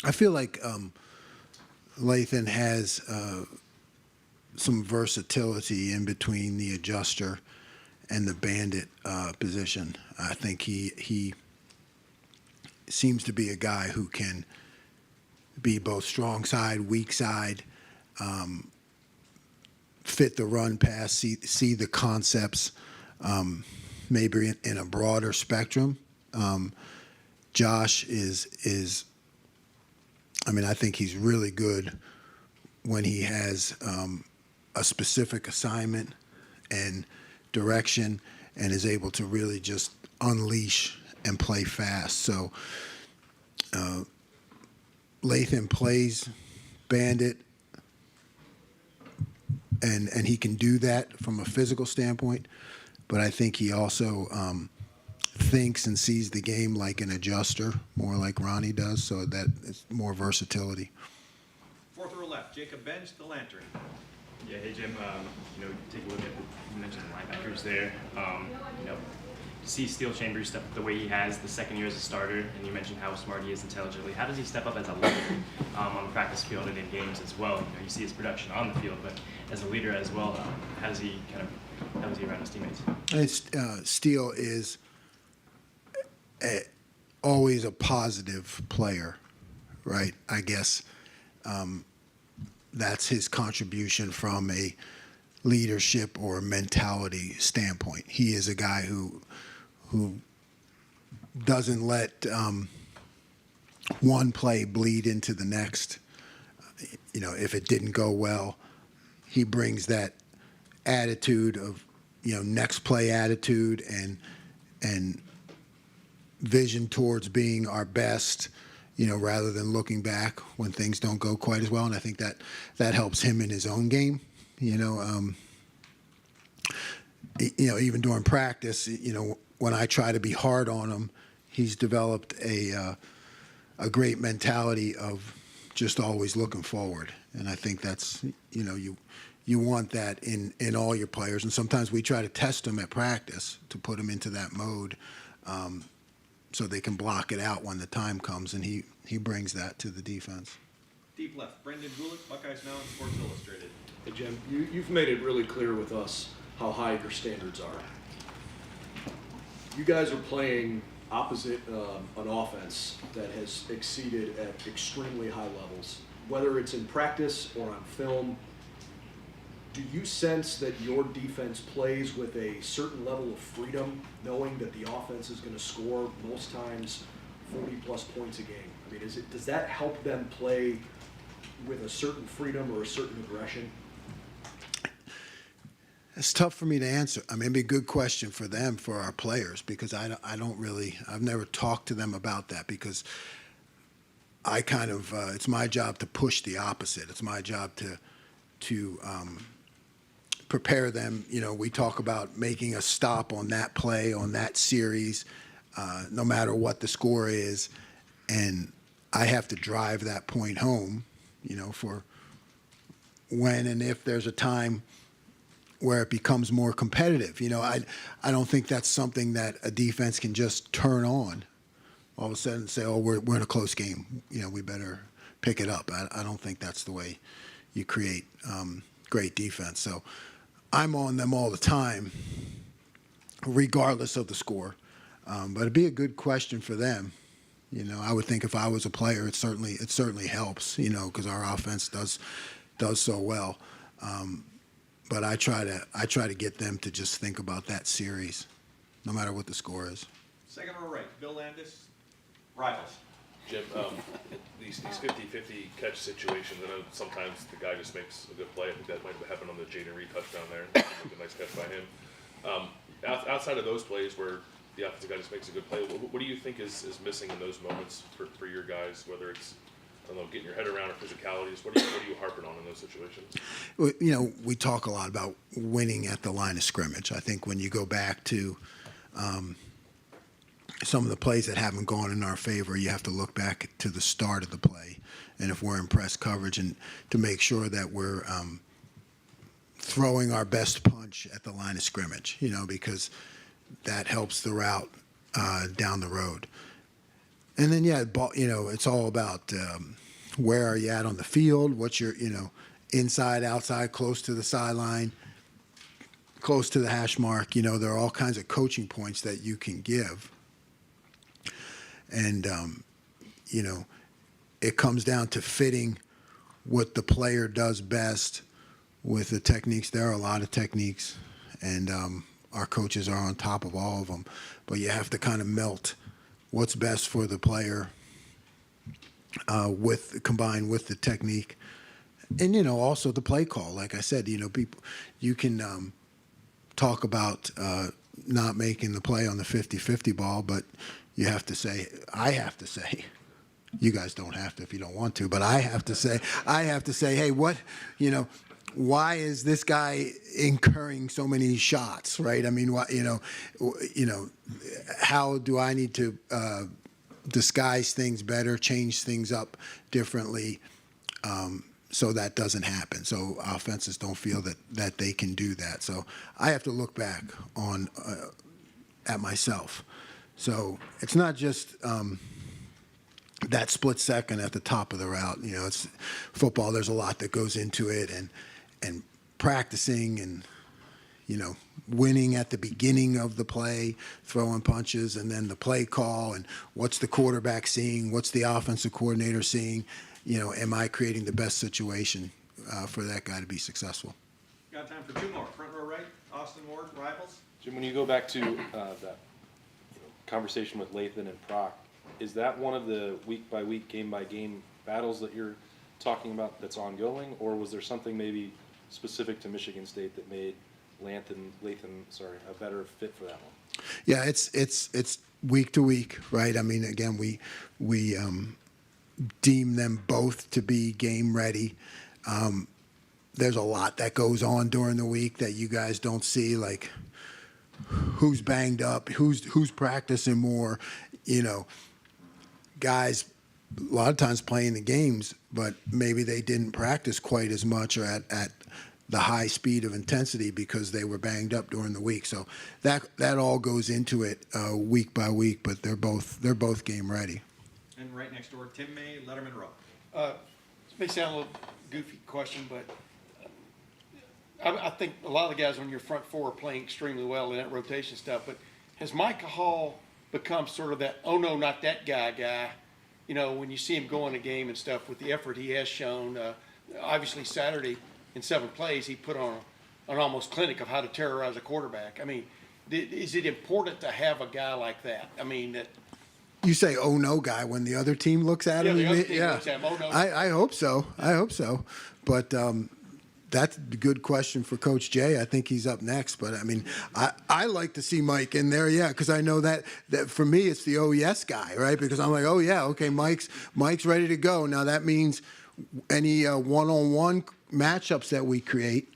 I feel like Lathan has some versatility in between the adjuster and the bandit position. I think he seems to be a guy who can be both strong side, weak side, fit the run pass, see the concepts, maybe in a broader spectrum. Josh is I mean, I think he's really good when he has a specific assignment and direction and is able to really just unleash and play fast. So Lathan plays bandit and he can do that from a physical standpoint. But I think he also thinks and sees the game like an adjuster, more like Ronnie does, so that it's more versatility. Fourth row left, Jacob Bench, the Lantern. Yeah, hey Jim, take a look at you mentioned the linebackers there. To see Steel Chambers step up the way he has the second year as a starter, and you mentioned how smart he is intelligently. How does he step up as a leader on the practice field and in games as well? You see his production on the field, but as a leader as well, how does he around his teammates? Steele is always a positive player, right? I guess that's his contribution from a leadership or mentality standpoint. He is a guy who doesn't let one play bleed into the next. If it didn't go well, he brings that attitude of next play attitude and vision towards being our best, rather than looking back when things don't go quite as well. And I think that helps him in his own game. Even during practice, when I try to be hard on him, he's developed a great mentality of just always looking forward. And I think that's, you want that in all your players. And sometimes we try to test them at practice to put them into that mode so they can block it out when the time comes. And he brings that to the defense. Deep left, Brendan Gulick, Buckeyes Now and Sports Illustrated. Hey Jim, you've made it really clear with us how high your standards are. You guys are playing opposite an offense that has exceeded at extremely high levels, whether it's in practice or on film. Do you sense that your defense plays with a certain level of freedom, knowing that the offense is going to score most times 40-plus points a game? I mean, does that help them play with a certain freedom or a certain aggression? It's tough for me to answer. I mean, it'd be a good question for them, for our players, because I've never talked to them about that, because I kind of, it's my job to push the opposite. It's my job to prepare them. We talk about making a stop on that play, on that series, no matter what the score is, and I have to drive that point home, for when and if there's a time where it becomes more competitive. I don't think that's something that a defense can just turn on all of a sudden and say, oh, we're in a close game. We better pick it up. I don't think that's the way you create great defense. So I'm on them all the time, regardless of the score. But it'd be a good question for them. I would think if I was a player, it certainly helps, because our offense does so well. But I try to get them to just think about that series, no matter what the score is. Second row right, Bill Landis, Rivals. Jim, these 50-50 catch situations, I know sometimes the guy just makes a good play. I think that might have happened on the Jaden Reed touchdown there. A nice catch by him. Outside of those plays where the offensive guy just makes a good play, what do you think is missing in those moments for your guys, whether it's getting your head around or physicalities? What are you harping on in those situations? Well, we talk a lot about winning at the line of scrimmage. I think when you go back to some of the plays that haven't gone in our favor, you have to look back to the start of the play, and if we're in press coverage, and to make sure that we're throwing our best punch at the line of scrimmage, because that helps the route down the road. And then, it's all about where are you at on the field, what's your, inside, outside, close to the sideline, close to the hash mark. There are all kinds of coaching points that you can give. And, it comes down to fitting what the player does best with the techniques. There are a lot of techniques, and our coaches are on top of all of them. But you have to kind of melt what's best for the player combined with the technique. And, also the play call. Like I said, people, you can talk about not making the play on the 50-50 ball, but I have to say, you guys don't have to if you don't want to, but I have to say, hey, why is this guy incurring so many shots, right? I mean, how do I need to disguise things better, change things up differently, so that doesn't happen. So offenses don't feel that they can do that. So I have to look back on at myself. So it's not just that split second at the top of the route. It's football. There's a lot that goes into it, and practicing and winning at the beginning of the play, throwing punches, and then the play call, and what's the quarterback seeing, what's the offensive coordinator seeing, am I creating the best situation for that guy to be successful? Got time for two more. Front row right, Austin Ward, Rivals. Jim, when you go back to that conversation with Lathan and Proc, is that one of the week-by-week, game-by-game battles that you're talking about that's ongoing, or was there something maybe specific to Michigan State that made Lathan, a better fit for that one? Yeah, it's week to week, right? I mean, again, we deem them both to be game ready. There's a lot that goes on during the week that you guys don't see, like who's banged up, who's practicing more, guys a lot of times playing the games, but maybe they didn't practice quite as much or at the high speed of intensity because they were banged up during the week. So that all goes into it week by week, but they're both game ready. And right next door, Tim May, Letterman Row. This may sound a little goofy question, but I think a lot of the guys on your front four are playing extremely well in that rotation stuff. But has Micah Hall become sort of that, oh no, not that guy? When you see him go in a game and stuff with the effort he has shown, obviously Saturday in 7 plays, he put on an almost clinic of how to terrorize a quarterback. I mean, is it important to have a guy like that? I mean, that. You say, oh no, guy, when the other team looks at him? The other team looks at him, oh no. I hope so. But that's a good question for Coach Jay. I think he's up next. But, I mean, I like to see Mike in there, yeah, because I know that for me it's the oh yes guy, right? Because I'm like, oh yeah, okay, Mike's ready to go. Now that means any one-on-one matchups that we create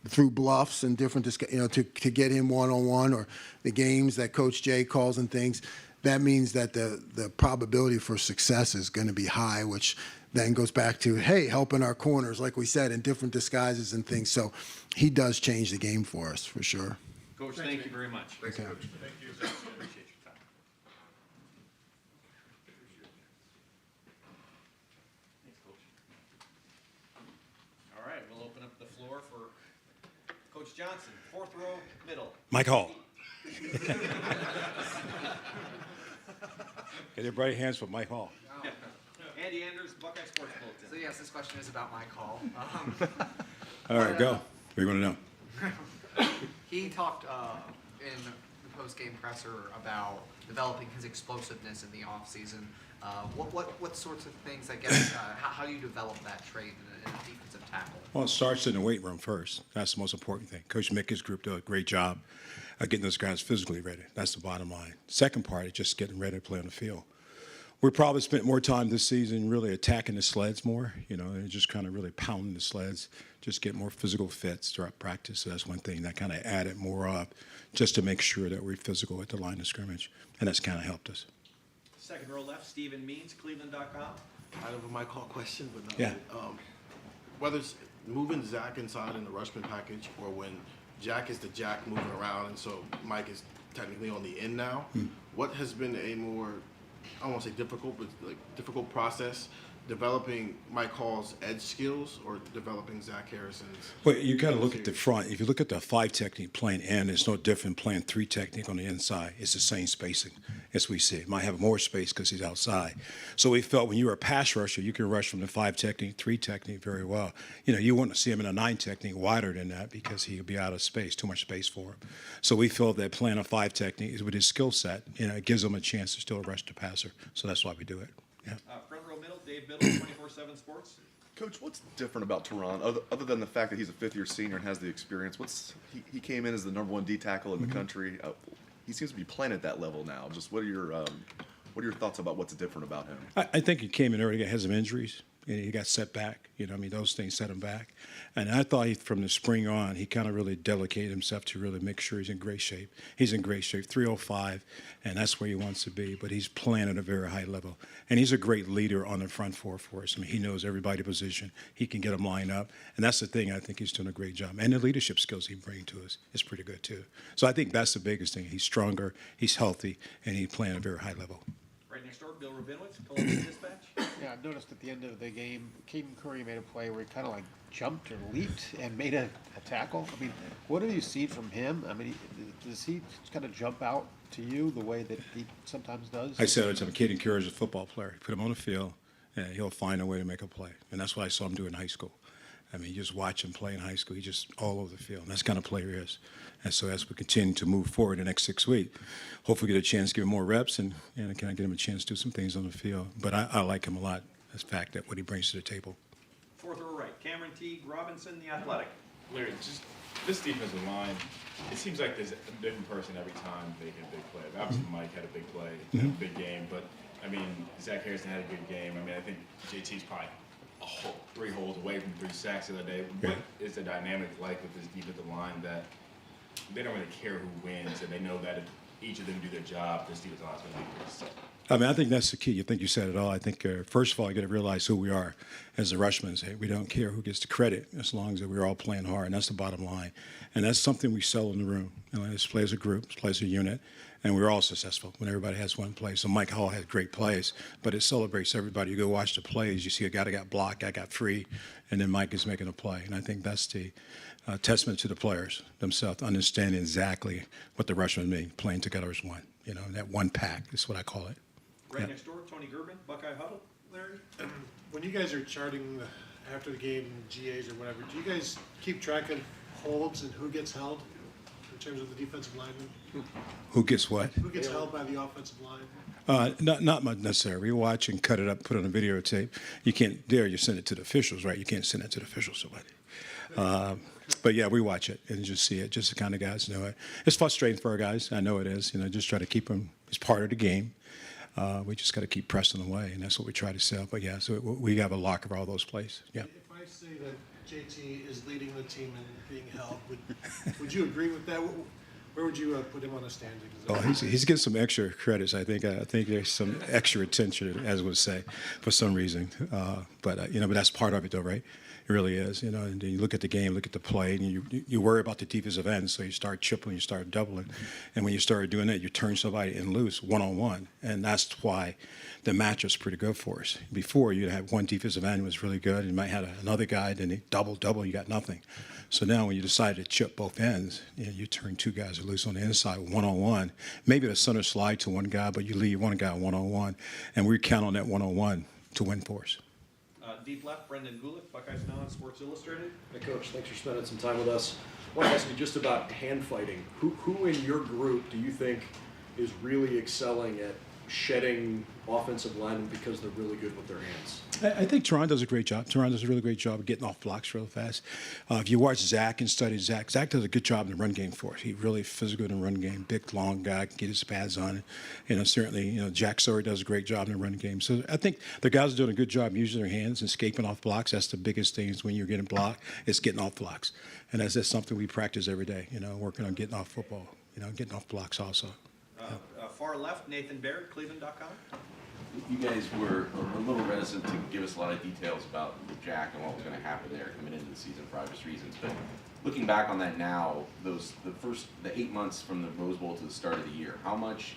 through bluffs and different, to get him one-on-one, or the games that Coach Jay calls and things, that means that the probability for success is going to be high, which then goes back to, hey, helping our corners, like we said, in different disguises and things. So he does change the game for us, for sure. Coach, thank you very much. Thanks, Okay. Coach. Thank you. Appreciate your time. Thanks, Coach. All right, we'll open up the floor for Coach Johnson, 4th row, middle. Mike Hall. Get everybody hands for Mike Hall. Andy Anders, Buckeye Sports Bulletin. So yes, this question is about Mike Hall. All right, go. What do you want to know? He talked in the post-game presser about developing his explosiveness in the offseason. What sorts of things, I guess, how do you develop that trait in a defensive tackle? Well, it starts in the weight room first. That's the most important thing. Coach Mickey's group did a great job of getting those guys physically ready. That's the bottom line. Second part is just getting ready to play on the field. We probably spent more time this season really attacking the sleds more, and just kind of really pounding the sleds, just get more physical fits throughout practice. So that's one thing that kind of added more up just to make sure that we're physical at the line of scrimmage, and that's kind of helped us. Second row left, Stephen Means, Cleveland.com. Kind of a Mike Hall question, but not Yeah. really. Whether it's moving Zach inside in the Rushman package, or when Jack is the Jack moving around, and so Mike is technically on the end now, what has been a more, I don't want to say difficult, but difficult process developing Mike Hall's edge skills or developing Zach Harrison's? Well, you got to look at the front. If you look at the 5 technique playing in, it's no different playing 3 technique on the inside. It's the same spacing as we see. It might have more space because he's outside. So we felt when you were a pass rusher, you can rush from the 5 technique, 3 technique very well. You want to see him in a 9 technique wider than that because he would be out of space, too much space for him. So we felt that playing a 5 technique with his skill set, it gives him a chance to still rush the passer. So that's why we do it. Yeah. Front row middle, Dave Biddle, 24/7 Sports. Coach, what's different about Tehran, other than the fact that he's a 5th-year senior and has the experience? He came in as the #1 D tackle in the country. He seems to be playing at that level now. Just what are your thoughts about what's different about him? I think he came in early, had some injuries, and he got set back. You know, I mean, those things set him back. And I thought from the spring on, he kind of really dedicated himself to really make sure he's in great shape. He's in great shape, 305, and that's where he wants to be. But he's playing at a very high level. And he's a great leader on the front four for us. I mean, he knows everybody's position. He can get them lined up. And that's the thing. I think he's doing a great job. And the leadership skills he brings to us is pretty good, too. So I think that's the biggest thing. He's stronger, he's healthy, and he's playing at a very high level. Right next door, Bill Rabinowitz, Columbia Dispatch. Yeah, I noticed at the end of the game, Caden Curry made a play where he kind of like jumped or leaped and made a tackle. I mean, what have you seen from him? I mean, does he kind of jump out to you the way that he sometimes does? I said it to him, Caden Curry is a football player. Put him on the field, and he'll find a way to make a play. And that's what I saw him do in high school. I mean, you just watch him play in high school. He's just all over the field. And that's the kind of player he is. And so as we continue to move forward the next 6 weeks, hopefully get a chance to give him more reps and kind of get him a chance to do some things on the field. But I like him a lot, the fact that what he brings to the table. Fourth row right, Cameron Teague Robinson, The Athletic. Larry, just this defensive line, it seems like there's a different person every time they get a big play. Obviously, Mike had a big play, a big game, but I mean, Zach Harrison had a good game. I mean, I think JT's probably 3 holes away from 3 sacks the other day. What is the dynamic like with this defensive line that they don't really care who wins, and they know that if each of them do their job, this defensive line is going to be pretty set? I mean, I think that's the key. I think you said it all. I think, first of all, you got to realize who we are as the Rushmen. We don't care who gets the credit as long as we're all playing hard, and that's the bottom line. And that's something we sell in the room. You know, let's play as a group, let's play as a unit, and we're all successful when everybody has one play. So Mike Hall has great plays, but it celebrates everybody. You go watch the plays, you see a guy that got blocked, guy got free, and then Mike is making a play. And I think that's the testament to the players themselves, understanding exactly what the Rushmen mean, playing together as one. You know, that one pack is what I call it. Right next door, Tony Gerben, Buckeye Huddle. Larry? When you guys are charting after the game, GAs or whatever, do you guys keep track of holds and who gets held in terms of the defensive lineman? Who gets what? Who gets held by the offensive line? Not much necessarily. You watch and cut it up, put it on a videotape. You can't dare you send it to the officials, right? You can't send it to the officials, somebody. But yeah, we watch it and just see it. Just the kind of guys know it. It's frustrating for our guys. I know it is. You know, just try to keep them. It's part of the game. We just got to keep pressing away, and that's what we try to sell. But yeah, so we have a lock of all those plays. Yeah. If I say that JT is leading the team and being held, would you agree with that? Where would you put him on the standings? Oh, he's getting some extra credits. I think there's some extra attention, as would say, for some reason. But that's part of it, though, right? It really is, you know. And then you look at the game, look at the play, and you worry about the defensive end, so you start tripling, you start doubling, and when you start doing that, you turn somebody in loose one-on-one, and that's why the matchup's pretty good for us. Before, you'd have one defensive end who was really good, and you might have another guy, then they double, you got nothing. So now when you decide to chip both ends, you turn 2 guys loose on the inside one-on-one. Maybe the center slide to one guy, but you leave one guy one-on-one, and we count on that one-on-one to win for us. Deep left, Brendan Gulick, Buckeyes Now on Sports Illustrated. Hey, Coach, thanks for spending some time with us. I want to ask you just about hand fighting. Who in your group do you think is really excelling at shedding offensive linemen because they're really good with their hands? I think Teron does a great job. Teron does a really great job of getting off blocks real fast. If you watch Zach and study Zach does a good job in the run game for us. He's really physical in the run game, big, long guy, can get his pads on. Certainly, Jack Sawyer does a great job in the run game. So I think the guys are doing a good job using their hands and escaping off blocks. That's the biggest thing is when you're getting blocked, it's getting off blocks. And that's just something we practice every day, working on getting off football, getting off blocks also. Far left, Nathan Baird, Cleveland.com. You guys were a little reticent to give us a lot of details about the Jack and what was going to happen there coming into the season for obvious reasons. But looking back on that now, the 8 months from the Rose Bowl to the start of the year, how much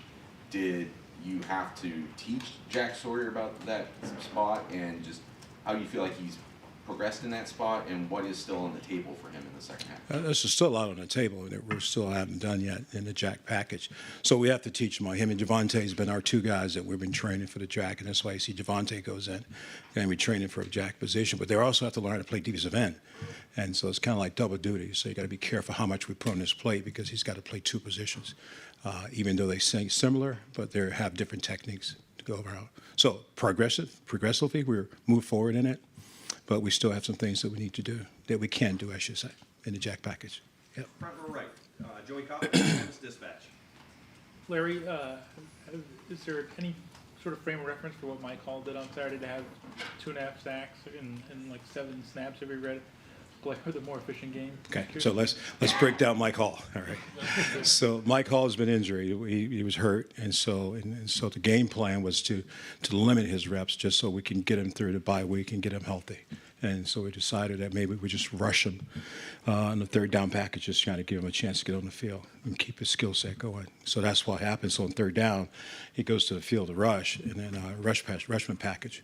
did you have to teach Jack Sawyer about that spot, and just how you feel like he's progressed in that spot, and what is still on the table for him in the second half? There's still a lot on the table that we still haven't done yet in the Jack package. So we have to teach him. Him and Javante has been our 2 guys that we've been training for the Jack, and that's why you see Javante goes in and we training for a Jack position. But they also have to learn how to play defensive end. And so it's kind of like double duty. So you got to be careful how much we put on his plate because he's got to play 2 positions, even though they say similar, but they have different techniques to go around. So progressively, we're moved forward in it. But we still have some things that we need to do, that we can do, I should say, in the Jack package. Yep. Front row right, Joey Cobb, Kansas Dispatch. Larry, is there any sort of frame of reference for what Mike Hall did on Saturday to have 2.5 sacks and like 7 snaps every red play for the more efficient game? Okay, so let's break down Mike Hall. All right. So Mike Hall has been injured. He was hurt, and so the game plan was to limit his reps just so we can get him through the bye week and get him healthy. And so we decided that maybe we just rush him on the third down package, just trying to give him a chance to get on the field and keep his skill set going. So that's what happens. So on third down, he goes to the field to rush, and then rushman package.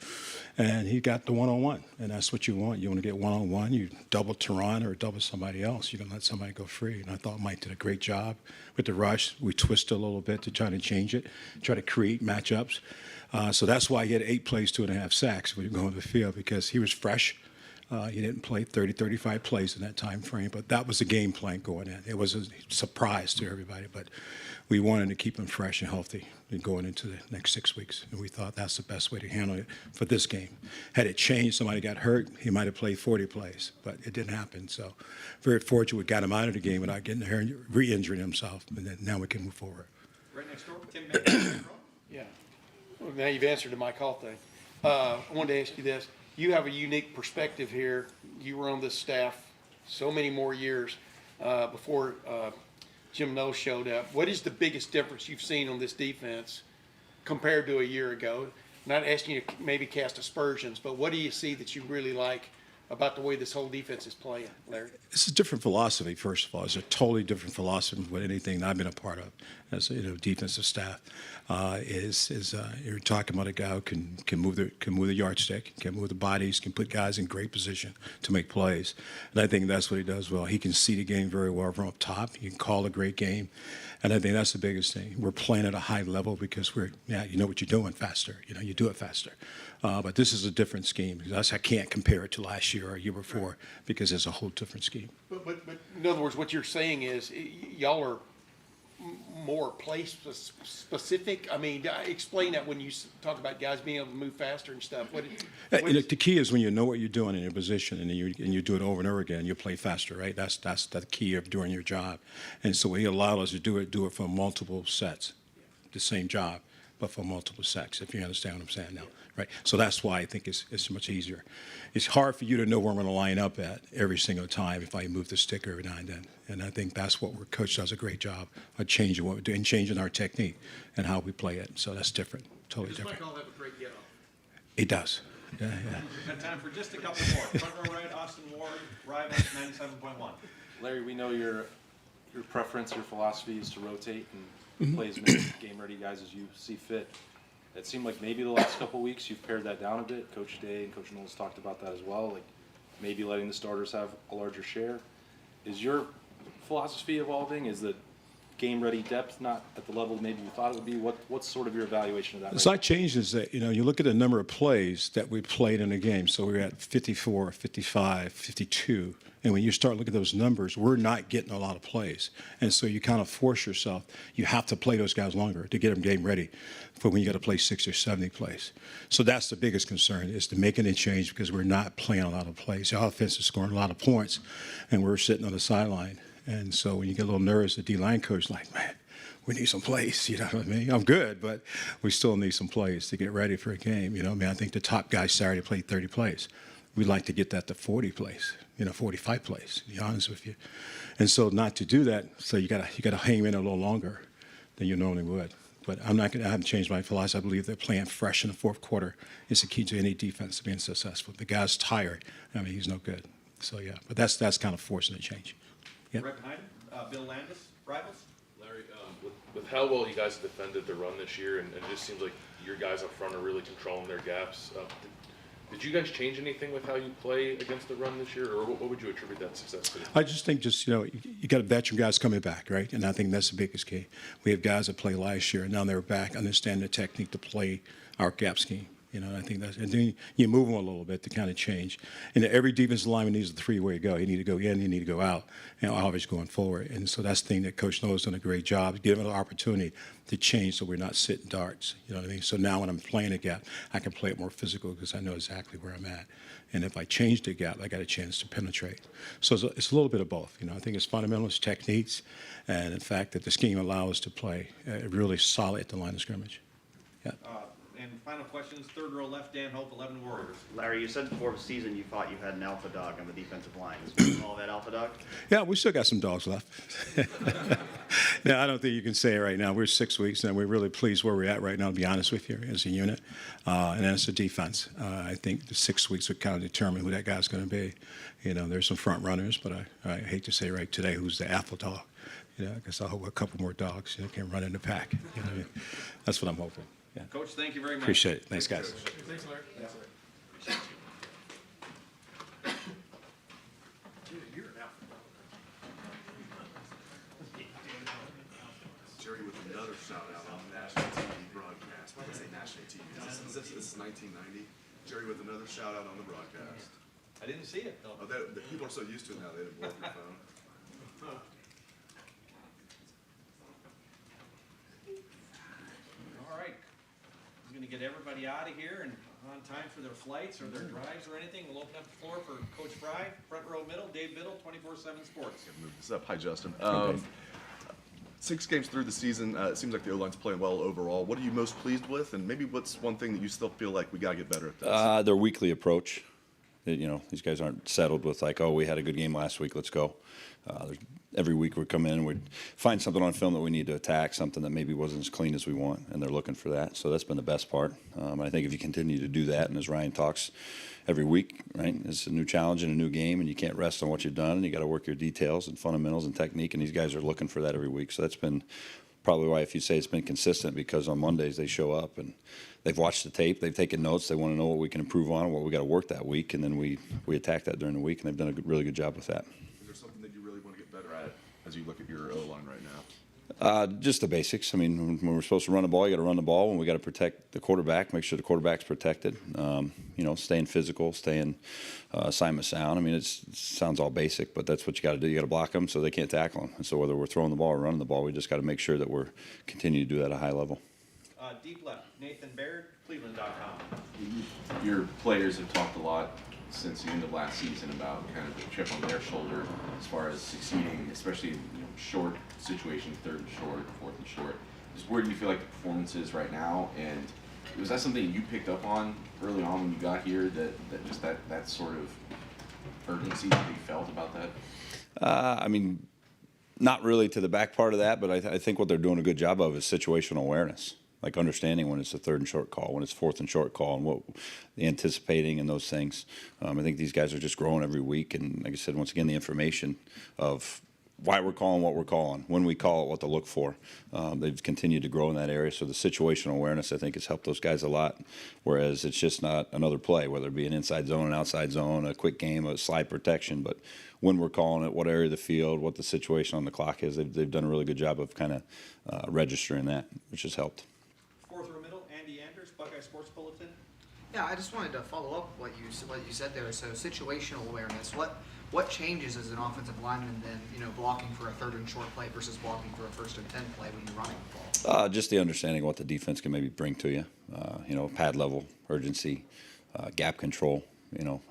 And he got the one-on-one, and that's what you want. You want to get one-on-one. You double Tehran or double somebody else. You don't let somebody go free. And I thought Mike did a great job with the rush. We twisted a little bit to try to change it, try to create matchups. So that's why he had 8 plays, 2.5 sacks when you go on the field, because he was fresh. He didn't play 30, 35 plays in that time frame, but that was the game plan going in. It was a surprise to everybody, but we wanted to keep him fresh and healthy and going into the next 6 weeks, and we thought that's the best way to handle it for this game. Had it changed, somebody got hurt, he might have played 40 plays, but it didn't happen. So very fortunate we got him out of the game without getting there and re-injuring himself, and then now we can move forward. Right next door, Tim Mason. Yeah. Well, now you've answered the Mike Hall thing. I wanted to ask you this. You have a unique perspective here. You were on this staff so many more years before Jim Knowles showed up. What is the biggest difference you've seen on this defense compared to a year ago? Not asking you to maybe cast aspersions, but what do you see that you really like about the way this whole defense is playing, Larry? It's a different philosophy, first of all. It's a totally different philosophy than anything I've been a part of as a defensive staff. You're talking about a guy who can move the yardstick, can move the bodies, can put guys in great position to make plays. And I think that's what he does well. He can see the game very well from up top. He can call a great game. And I think that's the biggest thing. We're playing at a high level because you know what you're doing faster. You do it faster. But this is a different scheme. I can't compare it to last year or a year before because it's a whole different scheme. But in other words, what you're saying is y'all are more place specific. I mean, explain that when you talk about guys being able to move faster and stuff. The key is when you know what you're doing in your position and you do it over and over again, you play faster, right? That's the key of doing your job. And so he allowed us to do it for multiple sets, the same job, but for multiple sets, if you understand what I'm saying now, right? So that's why I think it's much easier. It's hard for you to know where I'm going to line up at every single time if I move the stick every now and then. And I think that's what our coach does a great job of changing what we do and changing our technique and how we play it. So that's different, totally different. Does Mike Hall have a great get-off? It does. Yeah. Got time for just a couple more. Front row right, Austin Ward, Rivals 97.1. Larry, we know your preference, your philosophy is to rotate and play as many game-ready guys as you see fit. It seemed like maybe the last couple of weeks you've pared that down a bit. Coach Day and Coach Knowles talked about that as well, like maybe letting the starters have a larger share. Is your philosophy evolving? Is the game-ready depth not at the level maybe you thought it would be? What's sort of your evaluation of that? It's not changed is that, you look at the number of plays that we played in a game. So we're at 54, 55, 52. And when you start looking at those numbers, we're not getting a lot of plays. And so you kind of force yourself. You have to play those guys longer to get them game ready for when you got to play 60 or 70 plays. So that's the biggest concern is to making a change because we're not playing a lot of plays. The offense is scoring a lot of points, and we're sitting on the sideline. And so when you get a little nervous, the D-line coach is like, man, we need some plays, you know what I mean? I'm good, but we still need some plays to get ready for a game. I think the top guy Saturday played 30 plays. We'd like to get that to 40 plays, 45 plays, to be honest with you. And so not to do that, so you gotta hang in a little longer than you normally would. But I haven't changed my philosophy. I believe that playing fresh in the fourth quarter is the key to any defense being successful. The guy's tired. He's no good. So, yeah, but that's kind of forcing a change. Yep. Right behind him, Bill Landis, Rivals. Larry, with how well you guys defended the run this year, and it just seems like your guys up front are really controlling their gaps. Did you guys change anything with how you play against the run this year, or what would you attribute that success to? I just think you got veteran guys coming back, right? And I think that's the biggest key. We have guys that played last year, and now they're back, understand the technique to play our gap scheme. I think that's, and then you move them a little bit to kind of change. And every defensive lineman needs a three-way go. You need to go in, you need to go out, and always going forward. And so that's the thing that Coach Knowles has done a great job, giving them an opportunity to change so we're not sitting darts. You know what I mean? So now when I'm playing a gap, I can play it more physical because I know exactly where I'm at. And if I change the gap, I got a chance to penetrate. So it's a little bit of both. I think it's fundamentals, techniques, and the fact that the scheme allows us to play really solid at the line of scrimmage. Yeah. And final question is third row left, Dan Hope, 11 Warriors. Larry, you said before the season you thought you had an alpha dog on the defensive line. Is all that alpha dog? Yeah, we still got some dogs left. No, I don't think you can say it right now. We're 6 weeks, and we're really pleased where we're at right now, to be honest with you, as a unit. And then it's the defense. I think the 6 weeks would kind of determine who that guy's going to be. You know, there's some front runners, but I hate to say right today who's the alpha dog. You know, I guess I'll hope a couple more dogs, you know, can run in the pack. You know what I mean? That's what I'm hoping. Yeah. Coach, thank you very much. Appreciate it. Thanks, guys. Thanks, Larry. Jerry with another shout out on national TV broadcast. Why did I say national TV? This is 1990. Jerry with another shout out on the broadcast. I didn't see it, though. Oh, the people are so used to it now, they didn't blow up your phone. All right. I'm going to get everybody out of here and on time for their flights or their drives or anything. We'll open up the floor for Coach Frye, front row middle, Dave Biddle, 24/7 Sports. Move this up. Hi, Justin. 6 games through the season, it seems like the O-line's playing well overall. What are you most pleased with? And maybe what's one thing that you still feel like we got to get better at this? Their weekly approach. You know, these guys aren't settled with like, oh, we had a good game last week, let's go. Every week we come in and we find something on film that we need to attack, something that maybe wasn't as clean as we want, and they're looking for that. So that's been the best part. I think if you continue to do that, and as Ryan talks every week, right, it's a new challenge and a new game, and you can't rest on what you've done, and you got to work your details and fundamentals and technique, and these guys are looking for that every week. So that's been probably why, if you say it's been consistent, because on Mondays they show up and they've watched the tape, they've taken notes, they want to know what we can improve on, what we got to work that week, and then we attack that during the week, and they've done a really good job with that. Is there something that you really want to get better at as you look at your O-line right now? Just the basics. I mean, when we're supposed to run the ball, you got to run the ball. When we got to protect the quarterback, make sure the quarterback's protected. You know, staying physical, staying assignment sound. I mean, it sounds all basic, but that's what you got to do. You got to block them so they can't tackle them. And so whether we're throwing the ball or running the ball, we just got to make sure that we're continuing to do that at a high level. Deep left, Nathan Baird, Cleveland.com. Your players have talked a lot since the end of last season about kind of the chip on their shoulder as far as succeeding, especially in short situations, third and short, fourth and short. Just where do you feel like the performance is right now? And was that something you picked up on early on when you got here, that just that sort of urgency that you felt about that? I mean, not really to the back part of that, but I think what they're doing a good job of is situational awareness. Like understanding when it's a third and short call, when it's fourth and short call, and what the anticipating and those things. I think these guys are just growing every week, and like I said, once again, the information of why we're calling what we're calling, when we call it, what to look for. They've continued to grow in that area, so the situational awareness, I think, has helped those guys a lot, whereas it's just not another play, whether it be an inside zone, an outside zone, a quick game, a slide protection, but when we're calling it, what area of the field, what the situation on the clock is, they've done a really good job of kind of registering that, which has helped. Fourth row middle, Andy Anders, Buckeye Sports Bulletin. Yeah, I just wanted to follow up what you said there. So situational awareness. What changes as an offensive lineman then, blocking for a third and short play versus blocking for a first and 10 play when you're running the ball? Just the understanding of what the defense can maybe bring to you. Pad level, urgency, gap control.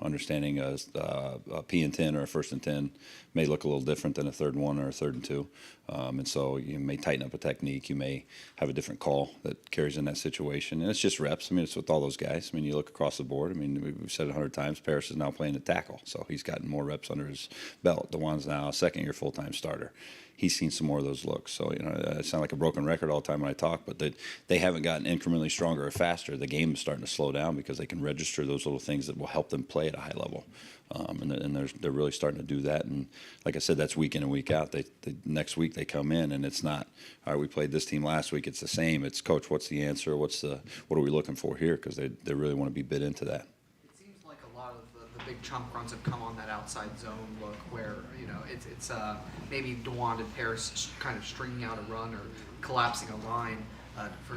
Understanding a P and 10 or a first and 10 may look a little different than a third and 1 or a third and 2. And so you may tighten up a technique. You may have a different call that carries in that situation. And it's just reps. I mean, it's with all those guys. I mean, you look across the board. I mean, we've said it 100 times. Paris is now playing the tackle. So he's gotten more reps under his belt. DeJuan's now a second-year full-time starter. He's seen some more of those looks. So, I sound like a broken record all the time when I talk, but they haven't gotten incrementally stronger or faster. The game is starting to slow down because they can register those little things that will help them play at a high level. And they're really starting to do that. And like I said, that's week in and week out. Next week they come in and it's not, all right, we played this team last week. It's the same. It's, Coach, what's the answer? What are we looking for here? Because they really want to be bit into that. It seems like a lot of the big chunk runs have come on that outside zone look where, it's maybe DeJuan and Paris kind of stringing out a run or collapsing a line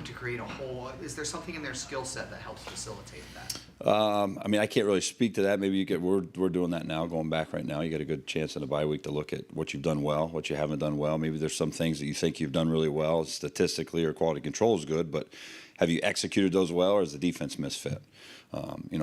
to create a hole. Is there something in their skill set that helps facilitate that? I mean, I can't really speak to that. Maybe we're doing that now, going back right now. You get a good chance in the bye week to look at what you've done well, what you haven't done well. Maybe there's some things that you think you've done really well, statistically or quality control is good, but have you executed those well, or is the defense misfit?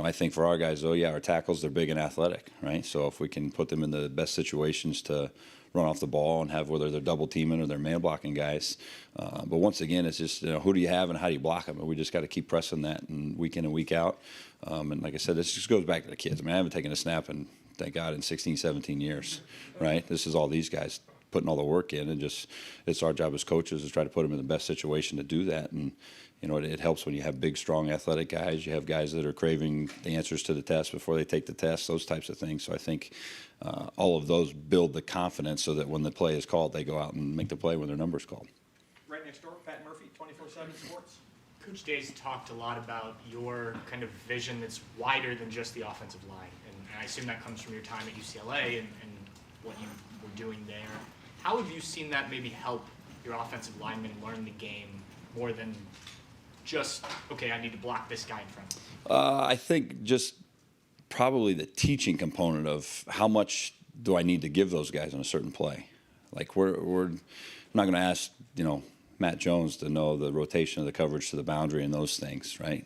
I think for our guys, though, our tackles, they're big and athletic, right? So if we can put them in the best situations to run off the ball and have whether they're double teaming or they're man blocking guys. But once again, it's just, who do you have and how do you block them? And we just got to keep pressing that and week in and week out. And like I said, this just goes back to the kids. I mean, I haven't taken a snap in, thank God, in 16, 17 years, right? This is all these guys putting all the work in, and just it's our job as coaches to try to put them in the best situation to do that. And it helps when you have big, strong, athletic guys. You have guys that are craving the answers to the test before they take the test, those types of things. So I think all of those build the confidence so that when the play is called, they go out and make the play when their number's called. Right next door, Pat Murphy, 24/7 Sports. Coach Day's talked a lot about your kind of vision that's wider than just the offensive line. And I assume that comes from your time at UCLA and what you were doing there. How have you seen that maybe help your offensive linemen learn the game more than just, okay, I need to block this guy in front of me? I think just probably the teaching component of how much do I need to give those guys on a certain play. Like we're not going to ask, Matt Jones to know the rotation of the coverage to the boundary and those things, right?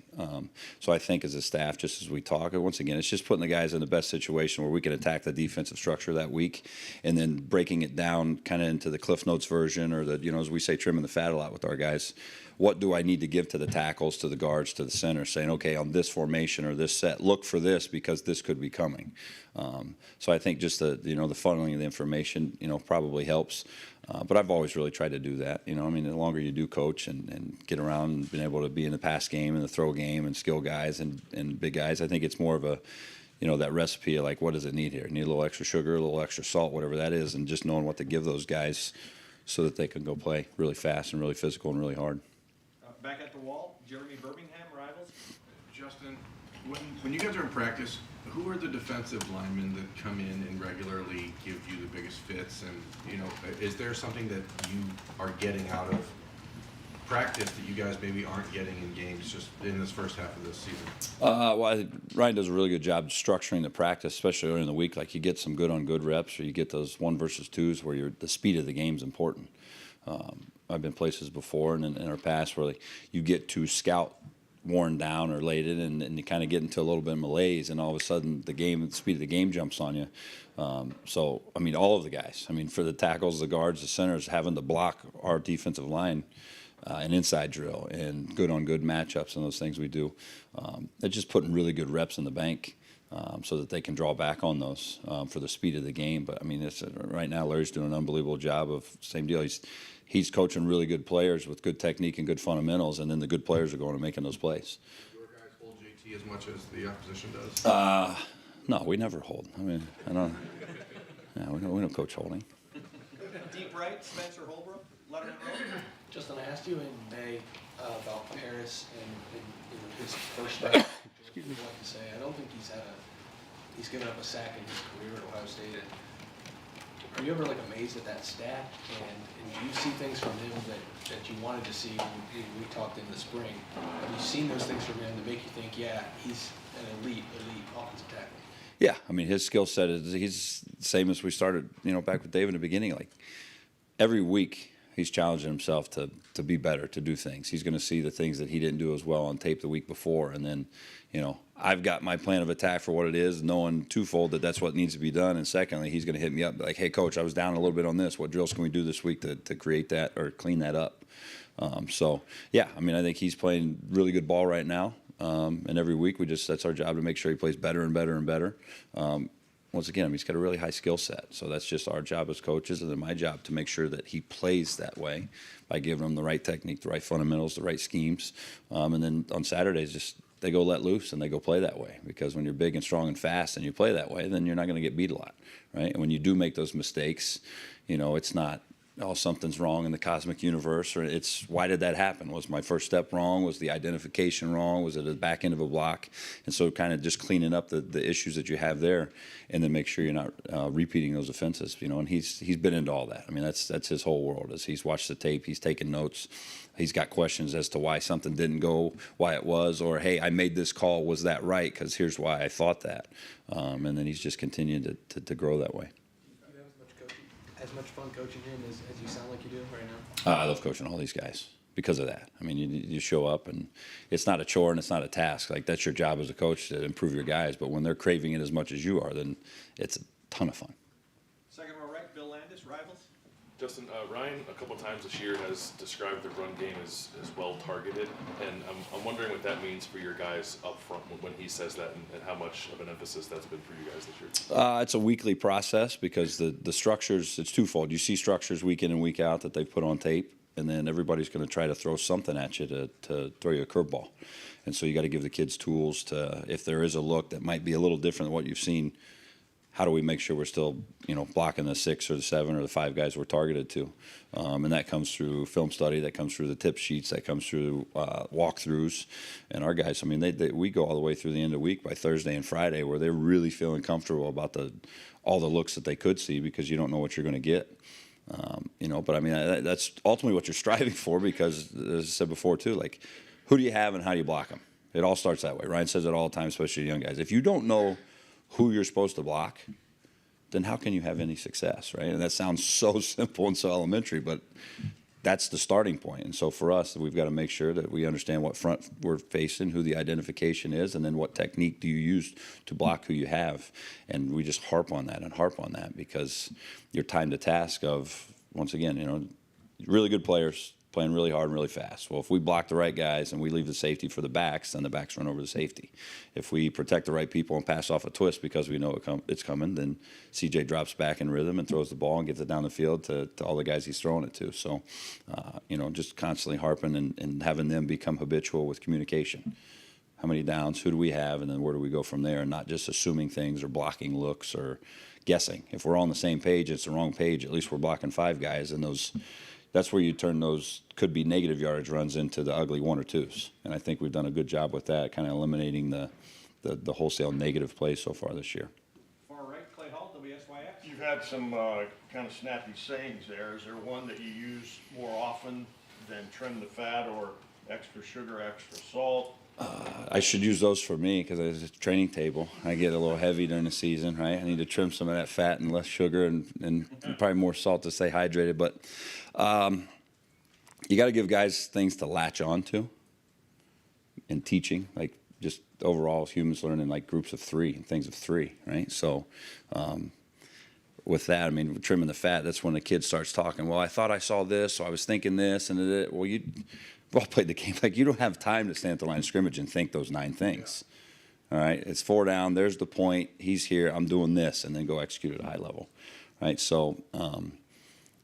So I think as a staff, just as we talk, and once again, it's just putting the guys in the best situation where we can attack the defensive structure that week, and then breaking it down kind of into the Cliff Notes version, or the, as we say, trimming the fat a lot with our guys. What do I need to give to the tackles, to the guards, to the center, saying, okay, on this formation or this set, look for this because this could be coming. So I think just the funneling of the information, probably helps. But I've always really tried to do that. The longer you do coach and get around and been able to be in the pass game and the throw game and skill guys and big guys, I think it's more of a, that recipe of like, what does it need here? Need a little extra sugar, a little extra salt, whatever that is, and just knowing what to give those guys so that they can go play really fast and really physical and really hard. Back at the wall, Jeremy Birmingham, Rivals. Justin, when you guys are in practice, who are the defensive linemen that come in and regularly give you the biggest fits? And, is there something that you are getting out of practice that you guys maybe aren't getting in games just in this first half of this season? Well, I think Ryan does a really good job structuring the practice, especially early in the week. Like you get some good on good reps, or you get those 1 versus 2s where the speed of the game is important. I've been places before and in our past where you get to scout worn down or laid it, and you kind of get into a little bit of malaise, and all of a sudden the speed of the game jumps on you. So, all of the guys, for the tackles, the guards, the centers, having to block our defensive line, an inside drill and good on good matchups and those things we do. They're just putting really good reps in the bank so that they can draw back on those for the speed of the game. But, right now Larry's doing an unbelievable job of same deal. He's coaching really good players with good technique and good fundamentals, and then the good players are going and making those plays. Do your guys hold JT as much as the opposition does? No, we never hold. I don't. Yeah, we don't coach holding. Deep right, Spencer Holbrook, Letterman Road. Justin, I asked you in May about Paris and his first start. Excuse me. What to say? I don't think he's given up a sack in his career at Ohio State. Are you ever amazed at that stat? And do you see things from him that you wanted to see when we talked in the spring? Have you seen those things from him that make you think, yeah, he's an elite offensive tackle? Yeah, his skill set he's the same as we started, back with Dave in the beginning. Like every week, he's challenging himself to be better, to do things. He's going to see the things that he didn't do as well on tape the week before, and then, I've got my plan of attack for what it is, knowing twofold that that's what needs to be done, and secondly, he's going to hit me up like, hey, coach, I was down a little bit on this. What drills can we do this week to create that or clean that up? So, yeah, I think he's playing really good ball right now, and every week that's our job to make sure he plays better and better and better. Once again, he's got a really high skill set, so that's just our job as coaches, and then my job to make sure that he plays that way by giving him the right technique, the right fundamentals, the right schemes, and then on Saturdays, they go let loose and they go play that way, because when you're big and strong and fast and you play that way, then you're not going to get beat a lot, right? And when you do make those mistakes, it's not, something's wrong in the cosmic universe, or it's, why did that happen? Was my first step wrong? Was the identification wrong? Was it the back end of a block? And so kind of just cleaning up the issues that you have there, and then make sure you're not repeating those offenses, and he's been into all that. That's his whole world. As he's watched the tape, he's taken notes, he's got questions as to why something didn't go, why it was, or, hey, I made this call, was that right? Because here's why I thought that. And then he's just continued to grow that way. As much fun coaching him as you sound like you do right now? I love coaching all these guys because of that. You show up, and it's not a chore and it's not a task. Like, that's your job as a coach, to improve your guys. But when they're craving it as much as you are, then it's a ton of fun. Second row right, Bill Landis, Rivals. Justin, Ryan a couple times this year has described the run game as well targeted, and I'm wondering what that means for your guys up front when he says that, and how much of an emphasis that's been for you guys this year. It's a weekly process because the structures, it's twofold. You see structures week in and week out that they've put on tape, and then everybody's going to try to throw something at you to throw you a curveball. And so you got to give the kids tools to, if there is a look that might be a little different than what you've seen, how do we make sure we're still, blocking the 6 or the 7 or the 5 guys we're targeted to? And that comes through film study, that comes through the tip sheets, that comes through walkthroughs. And our guys, I mean, we go all the way through the end of the week by Thursday and Friday where they're really feeling comfortable about all the looks that they could see because you don't know what you're going to get. But I mean, that's ultimately what you're striving for because, as I said before too, like, who do you have and how do you block them? It all starts that way. Ryan says it all the time, especially to young guys. If you don't know who you're supposed to block, then how can you have any success, right? And that sounds so simple and so elementary, but that's the starting point. And so for us, we've got to make sure that we understand what front we're facing, who the identification is, and then what technique do you use to block who you have. And we just harp on that because you're timed to task of, once again, really good players playing really hard and really fast. Well, if we block the right guys and we leave the safety for the backs, then the backs run over the safety. If we protect the right people and pass off a twist because we know it's coming, then CJ drops back in rhythm and throws the ball and gets it down the field to all the guys he's throwing it to. So, just constantly harping and having them become habitual with communication. How many downs, who do we have, and then where do we go from there, and not just assuming things or blocking looks or guessing. If we're all on the same page, it's the wrong page, at least we're blocking 5 guys, and that's where you turn those could be negative yardage runs into the ugly 1 or 2s. And I think we've done a good job with that, kind of eliminating the wholesale negative plays so far this year. Far right, Clay Hall, WSYX. You've had some kind of snappy sayings there. Is there one that you use more often than trim the fat or extra sugar, extra salt? I should use those for me because it's a training table. I get a little heavy during the season, right? I need to trim some of that fat and less sugar and probably more salt to stay hydrated. But you got to give guys things to latch on to in teaching, like just overall humans learning like groups of 3 and things of 3, right? So with that, I mean, trimming the fat, that's when the kid starts talking, well, I thought I saw this, so I was thinking this, and we've all played the game. Like, you don't have time to stand at the line of scrimmage and think those 9 things. All right, it's 4 down, there's the point, he's here, I'm doing this, and then go execute at a high level, right? So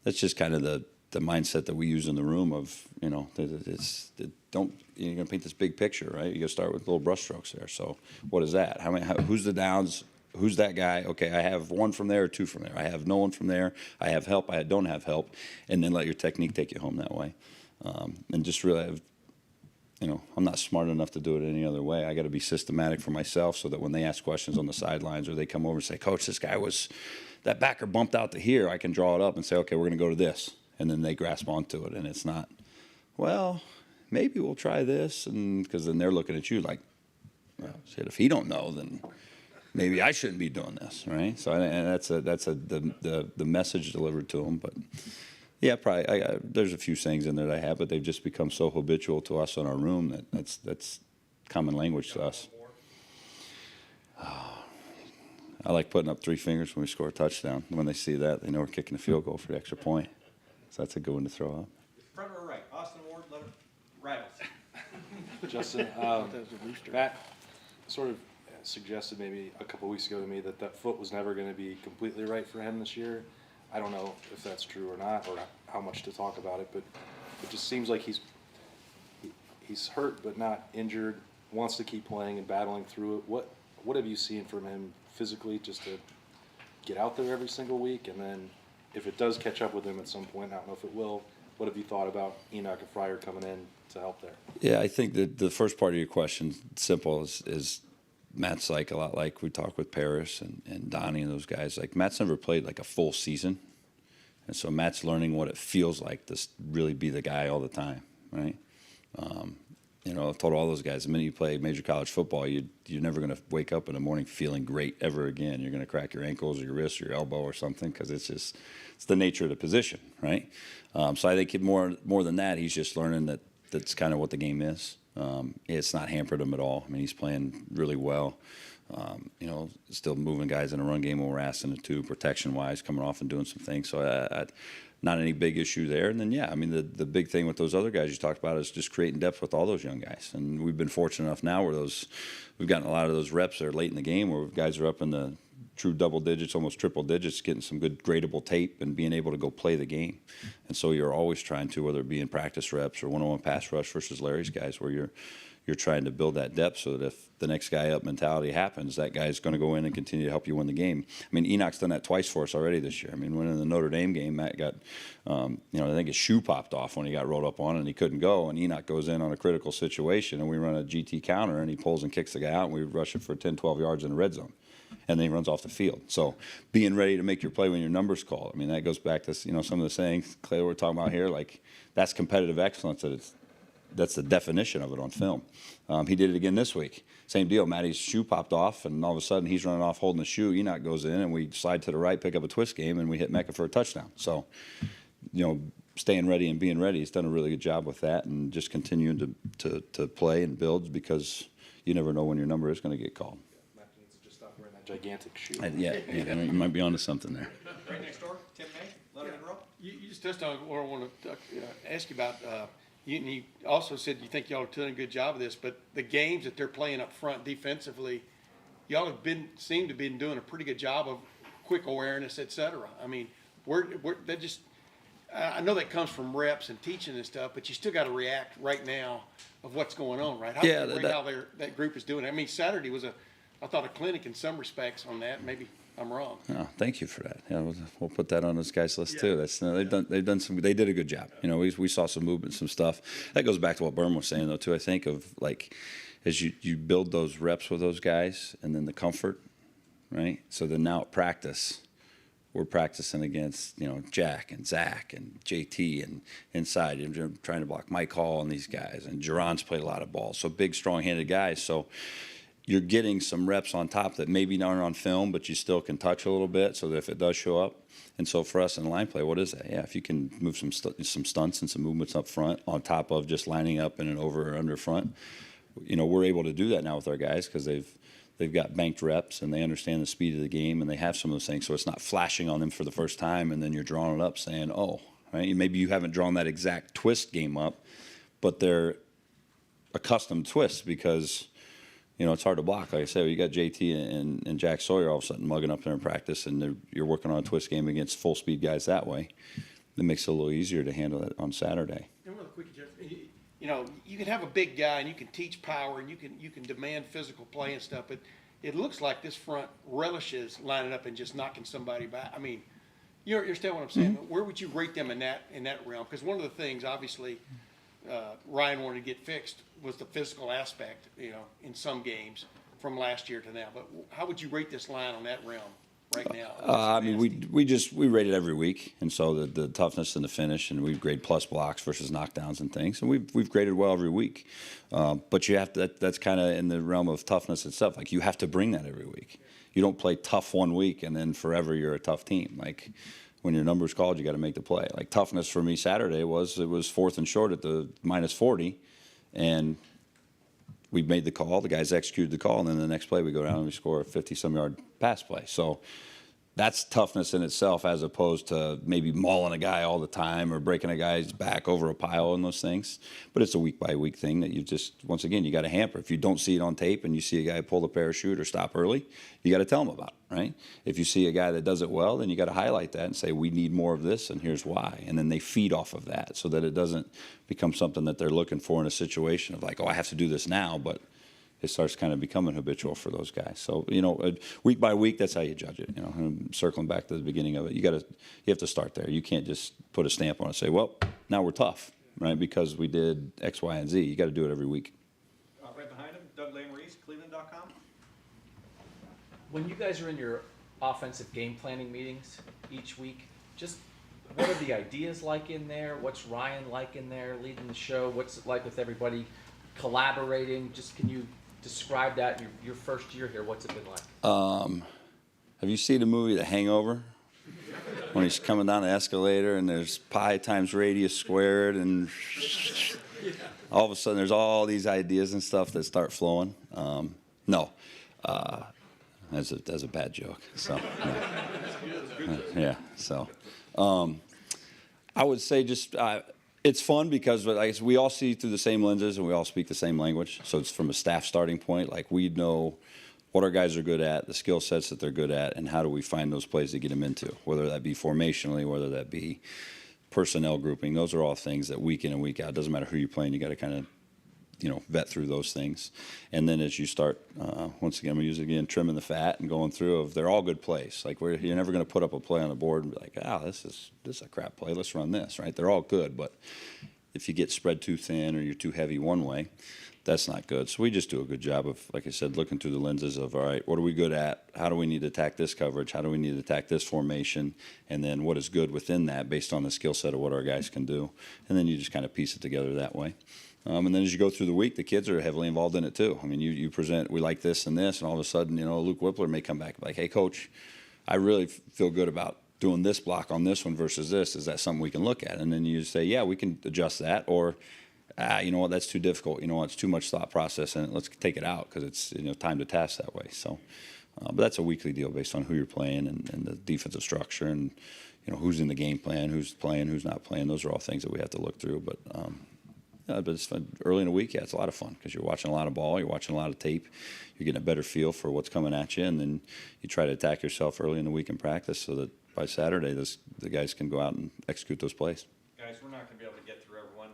that's just kind of the mindset that we use in the room of, you're going to paint this big picture, right? You got to start with little brush strokes there. So what is that? Who's the downs? Who's that guy? Okay, I have 1 from there or 2 from there. I have no one from there. I have help. I don't have help. And then let your technique take you home that way. And just really, I'm not smart enough to do it any other way. I got to be systematic for myself so that when they ask questions on the sidelines or they come over and say, Coach, that backer bumped out to here, I can draw it up and say, okay, we're going to go to this. And then they grasp onto it. And it's not, well, maybe we'll try this. And because then they're looking at you like, well, shit, if he don't know, then maybe I shouldn't be doing this, right? So and that's the message delivered to them. But yeah, probably there's a few sayings in there that I have, but they've just become so habitual to us in our room that's common language to us. I like putting up 3 fingers when we score a touchdown. When they see that, they know we're kicking a field goal for the extra point. So that's a good one to throw up. Front or right, Austin Ward, Rattles. Justin, Matt sort of suggested maybe a couple weeks ago to me that foot was never going to be completely right for him this year. I don't know if that's true or not, or how much to talk about it, but it just seems like he's hurt but not injured, wants to keep playing and battling through it. What have you seen from him physically just to get out there every single week? And then if it does catch up with him at some point, I don't know if it will, what have you thought about Enoch and Fryer coming in to help there? Yeah, I think that the first part of your question, simple, is Matt's like a lot like we talk with Paris and Donnie and those guys. Like, Matt's never played like a full season. And so Matt's learning what it feels like to really be the guy all the time, right? I've told all those guys, the minute you play major college football, you're never going to wake up in the morning feeling great ever again. You're going to crack your ankles or your wrist or your elbow or something because it's the nature of the position, right? So I think more than that, he's just learning that's kind of what the game is. It's not hampered him at all. I mean, he's playing really well. Still moving guys in a run game when we're asking him to, protection-wise, coming off and doing some things. So not any big issue there. And then, yeah, I mean, the big thing with those other guys you talked about is just creating depth with all those young guys. And we've been fortunate enough now where we've gotten a lot of those reps there late in the game where guys are up in the true double digits, almost triple digits, getting some good gradable tape and being able to go play the game. And so you're always trying to, whether it be in practice reps or one-on-one pass rush versus Larry's guys, where you're trying to build that depth so that if the next guy up mentality happens, that guy's going to go in and continue to help you win the game. I mean, Enoch's done that twice for us already this year. I mean, when in the Notre Dame game, Matt got, I think his shoe popped off when he got rolled up on and he couldn't go, and Enoch goes in on a critical situation, and we run a GT counter, and he pulls and kicks the guy out, and we rush it for 10, 12 yards in the red zone. And then he runs off the field. So being ready to make your play when your number's called. I mean, that goes back to, some of the sayings, Clay, we're talking about here, like that's competitive excellence. That's the definition of it on film. He did it again this week. Same deal. Matty's shoe popped off, and all of a sudden he's running off holding the shoe. Enoch goes in, and we slide to the right, pick up a twist game, and we hit Mecca for a touchdown. So, staying ready and being ready, he's done a really good job with that, and just continuing to play and build because you never know when your number is going to get called. Gigantic shoe. You might be onto something there. Right next door, Tim May, Letterman Row. You just touched on what I want to ask you about. You also said you think y'all are doing a good job of this, but the games that they're playing up front defensively, y'all have seem to be doing a pretty good job of quick awareness, et cetera. I mean, that just I know that comes from reps and teaching and stuff, but you still got to react right now of what's going on, right? How that group is doing it. I mean, Saturday was I thought a clinic in some respects on that. Maybe I'm wrong. Oh, thank you for that. Yeah, we'll put that on this guy's list too. That's they did a good job. We saw some movement, some stuff. That goes back to what Berm was saying though too. I think of like as you build those reps with those guys and then the comfort, right? So then now at practice, we're practicing against Jack and Zach and JT and inside. I'm trying to block Mike Hall and these guys, and Jerron's played a lot of ball. So big, strong-handed guys. So you're getting some reps on top that maybe aren't on film, but you still can touch a little bit so that if it does show up. And so for us in line play, what is that? Yeah, if you can move some stunts and some movements up front on top of just lining up in an over or under front, we're able to do that now with our guys because they've got banked reps and they understand the speed of the game and they have some of those things. So it's not flashing on them for the first time and then you're drawing it up saying, oh, right? Maybe you haven't drawn that exact twist game up, but they're accustomed twists because it's hard to block. Like I said, you got JT and Jack Sawyer all of a sudden mugging up there in practice, and you're working on a twist game against full speed guys that way. It makes it a little easier to handle it on Saturday. And real quick, you can have a big guy and you can teach power and you can demand physical play and stuff, but it looks like this front relishes lining up and just knocking somebody back. I mean, you understand what I'm saying? Mm-hmm. Where would you rate them in that realm? Because one of the things, obviously, Ryan wanted to get fixed was the physical aspect, in some games from last year to now. But how would you rate this line on that realm right now? I mean, we rate it every week, and so the toughness and the finish, and we grade plus blocks versus knockdowns and things, and we've graded well every week. But you have to. That's kind of in the realm of toughness and stuff. Like you have to bring that every week. You don't play tough one week and then forever you're a tough team. Like when your number's called, you got to make the play. Like toughness for me Saturday was 4th and short at the -40, and we made the call. The guys executed the call, and then the next play we go down and we score a 50-some yard pass play. So that's toughness in itself, as opposed to maybe mauling a guy all the time or breaking a guy's back over a pile and those things. But it's a week-by-week thing that you just, once again, you got to hamper. If you don't see it on tape and you see a guy pull the parachute or stop early, you got to tell him about it, right? If you see a guy that does it well, then you got to highlight that and say, we need more of this, and here's why. And then they feed off of that so that it doesn't become something that they're looking for in a situation of like, oh, I have to do this now, but it starts kind of becoming habitual for those guys. So, week by week, that's how you judge it. And circling back to the beginning of it, you have to start there. You can't just put a stamp on it and say, well, now we're tough, right? Because we did X, Y, and Z. You got to do it every week. Right behind him, Doug Lamarice, Cleveland.com. When you guys are in your offensive game planning meetings each week, just what are the ideas like in there? What's Ryan like in there leading the show? What's it like with everybody collaborating? Just can you describe that in your first year here? What's it been like? Have you seen the movie The Hangover? When he's coming down the escalator and there's pi times radius squared, and all of a sudden there's all these ideas and stuff that start flowing. No, that's a bad joke. So yeah, so I would say just it's fun because like, we all see through the same lenses and we all speak the same language. So it's from a staff starting point. Like we know what our guys are good at, the skill sets that they're good at, and how do we find those plays to get them into, whether that be formationally, whether that be personnel grouping. Those are all things that week in and week out. It doesn't matter who you're playing. You got to kind of vet through those things. And then as you start, once again, I'm going to use it again, trimming the fat and going through they're all good plays. Like you're never going to put up a play on the board and be like, this is a crap play. Let's run this, right? They're all good, but if you get spread too thin or you're too heavy one way, that's not good. So we just do a good job of, like I said, looking through the lenses of, all right, what are we good at? How do we need to attack this coverage? How do we need to attack this formation? And then what is good within that based on the skill set of what our guys can do? And then you just kind of piece it together that way. And then as you go through the week, the kids are heavily involved in it too. I mean, you present, we like this and this, and all of a sudden, Luke Whippler may come back like, hey, coach, I really feel good about doing this block on this one versus this. Is that something we can look at? And then you say, yeah, we can adjust that. Or, you know what, that's too difficult. You know what, it's too much thought process, and let's take it out because it's time to task that way. So, but that's a weekly deal based on who you're playing and the defensive structure and who's in the game plan, who's playing, who's not playing. Those are all things that we have to look through. But it's fun. Early in the week, it's a lot of fun because you're watching a lot of ball, you're watching a lot of tape, you're getting a better feel for what's coming at you, and then you try to attack yourself early in the week in practice so that by Saturday the guys can go out and execute those plays. Guys, we're not going to be able to get through everyone,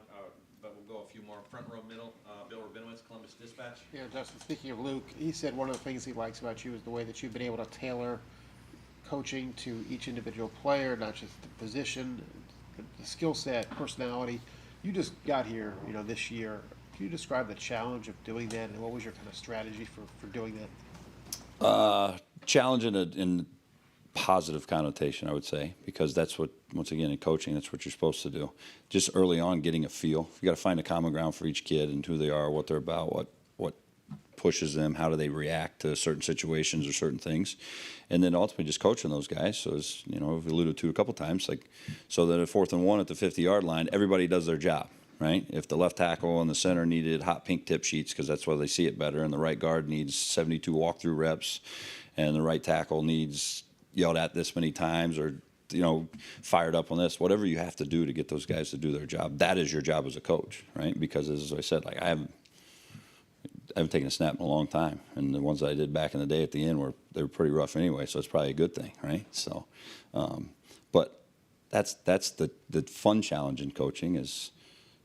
but we'll go a few more. Front row middle, Bill Rabinowitz, Columbus Dispatch. Yeah, Justin, speaking of Luke, he said one of the things he likes about you is the way that you've been able to tailor coaching to each individual player, not just the position, the skill set, personality. You just got here, this year. Can you describe the challenge of doing that, and what was your kind of strategy for doing that? Challenge in positive connotation, I would say, because that's what, once again, in coaching, that's what you're supposed to do. Just early on, getting a feel. You got to find a common ground for each kid and who they are, what they're about, what pushes them, how do they react to certain situations or certain things, and then ultimately just coaching those guys. So as we've alluded to a couple times, like so that at 4th and 1 at the 50-yard line, everybody does their job, right? If the left tackle and the center needed hot pink tip sheets because that's why they see it better, and the right guard needs 72 walkthrough reps, and the right tackle needs yelled at this many times or fired up on this, whatever you have to do to get those guys to do their job, that is your job as a coach, right? Because as I said, like I haven't taken a snap in a long time, and the ones that I did back in the day at the end they were pretty rough anyway, so it's probably a good thing, right? So, but that's the fun challenge in coaching is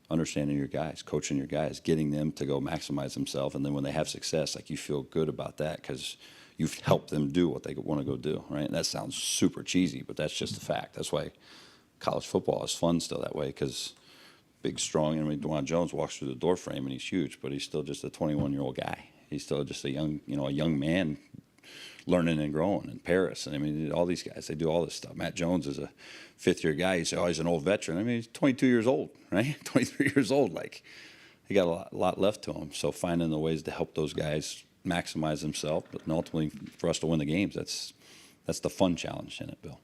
understanding your guys, coaching your guys, getting them to go maximize themselves, and then when they have success, like you feel good about that because you've helped them do what they want to go do, right? And that sounds super cheesy, but that's just a fact. That's why college football is fun still that way because big, strong. DeJuan Jones walks through the door frame and he's huge, but he's still just a 21-year-old guy. He's still just a young man learning and growing. And Paris, and all these guys, they do all this stuff. Matt Jones is a 5th-year guy. He's always an old veteran. He's 22 years old, right? 23 years old. Like, he got a lot left to him. So finding the ways to help those guys maximize themselves, but ultimately for us to win the games, that's the fun challenge in it, Bill.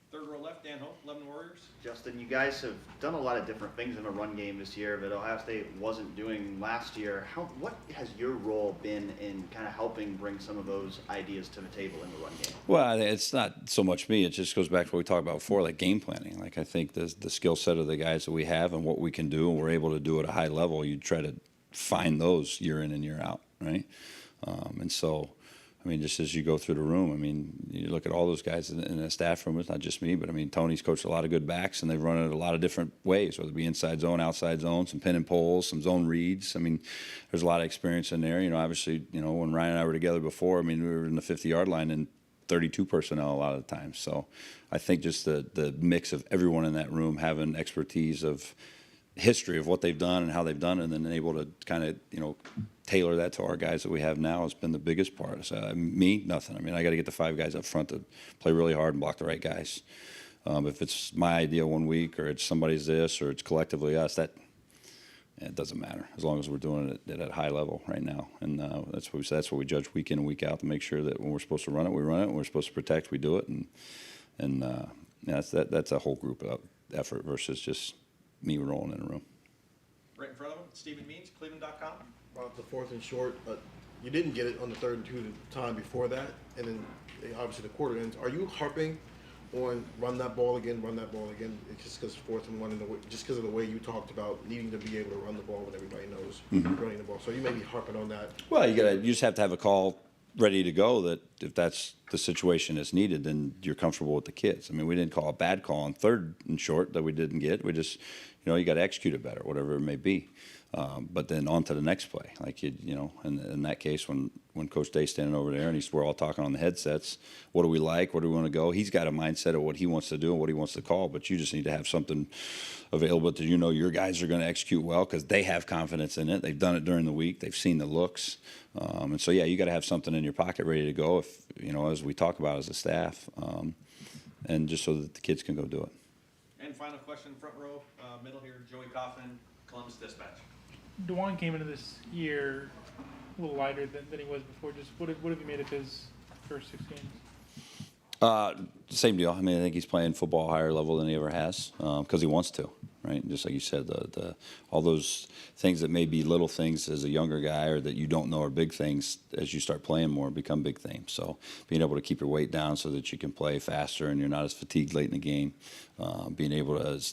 Third row left, Dan Hope, 11 Warriors. Justin, you guys have done a lot of different things in the run game this year that Ohio State wasn't doing last year. What has your role been in kind of helping bring some of those ideas to the table in the run game? Well, it's not so much me. It just goes back to what we talked about before, like game planning. Like I think the skill set of the guys that we have and what we can do, and we're able to do at a high level, you try to find those year in and year out, right? And so, just as you go through the room, you look at all those guys in the staff room. It's not just me, but Tony's coached a lot of good backs, and they've run it a lot of different ways, whether it be inside zone, outside zone, some pin and pulls, some zone reads. There's a lot of experience in there. Obviously, when Ryan and I were together before, we were in the 50-yard line and 32 personnel a lot of the time. So I think just the mix of everyone in that room having expertise of history of what they've done and how they've done it, and then able to kind of tailor that to our guys that we have now has been the biggest part. So me, nothing. I got to get the 5 guys up front to play really hard and block the right guys. If it's my idea one week or it's somebody's this or it's collectively us, it doesn't matter as long as we're doing it at a high level right now. And that's what we say. That's what we judge week in and week out to make sure that when we're supposed to run it, we run it. When we're supposed to protect, we do it. And that's a whole group effort versus just me rolling in a room. Right in front of him, Stephen Means, Cleveland.com. About the 4th and short, you didn't get it on the 3rd and 2 the time before that, and then obviously the quarter ends. Are you harping on run that ball again, it's just because 4th and 1 in the way, just because of the way you talked about needing to be able to run the ball when everybody knows running the ball. So you may be harping on that. Well, you just have to have a call ready to go that if that's the situation that's needed, then you're comfortable with the kids. I mean, we didn't call a bad call on 3rd and short that we didn't get. We just, you got to execute it better, whatever it may be. But then on to the next play. Like, in that case, when Coach Day's standing over there and we're all talking on the headsets, what do we like? Where do we want to go? He's got a mindset of what he wants to do and what he wants to call, but you just need to have something available that your guys are going to execute well because they have confidence in it. They've done it during the week. They've seen the looks. And so, yeah, you got to have something in your pocket ready to go if, as we talk about as a staff, and just so that the kids can go do it. And final question, front row, middle here, Joey Coffin, Columbus Dispatch. Dewan came into this year a little lighter than he was before. Just what have you made of his first 6 games? Same deal. I mean, I think he's playing football higher level than he ever has because he wants to, right? Just like you said, all those things that may be little things as a younger guy or that you don't know are big things as you start playing more become big things. So being able to keep your weight down so that you can play faster and you're not as fatigued late in the game, being able to,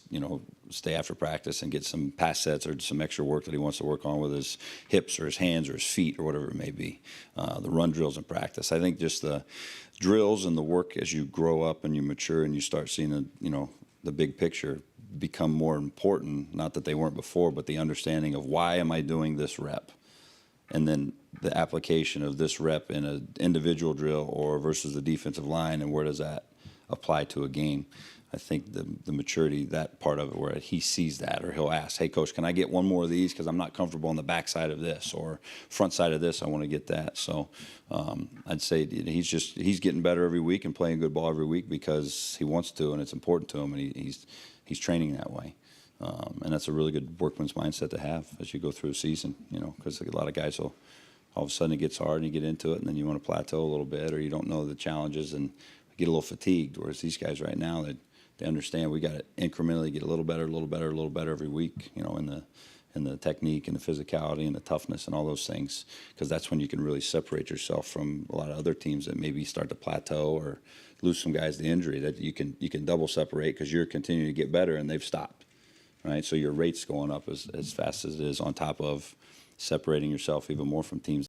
stay after practice and get some pass sets or some extra work that he wants to work on with his hips or his hands or his feet or whatever it may be. The run drills in practice. I think just the drills and the work as you grow up and you mature and you start seeing the big picture become more important. Not that they weren't before, but the understanding of why am I doing this rep, and then the application of this rep in an individual drill or versus the defensive line, and where does that apply to a game. I think the maturity, that part of it, where he sees that, or he'll ask, hey, Coach, can I get one more of these because I'm not comfortable on the back side of this, or front side of this, I want to get that. So I'd say he's getting better every week and playing good ball every week because he wants to, and it's important to him, and he's training that way. And that's a really good workman's mindset to have as you go through a season, because a lot of guys will, all of a sudden it gets hard and you get into it, and then you want to plateau a little bit, or you don't know the challenges and get a little fatigued, whereas these guys right now, they understand we got to incrementally get a little better every week, in the technique and the physicality and the toughness and all those things, because that's when you can really separate yourself from a lot of other teams that maybe start to plateau or lose some guys to injury. That you can double separate because you're continuing to get better and they've stopped, right? So your rate's going up as fast as it is, on top of separating yourself even more from teams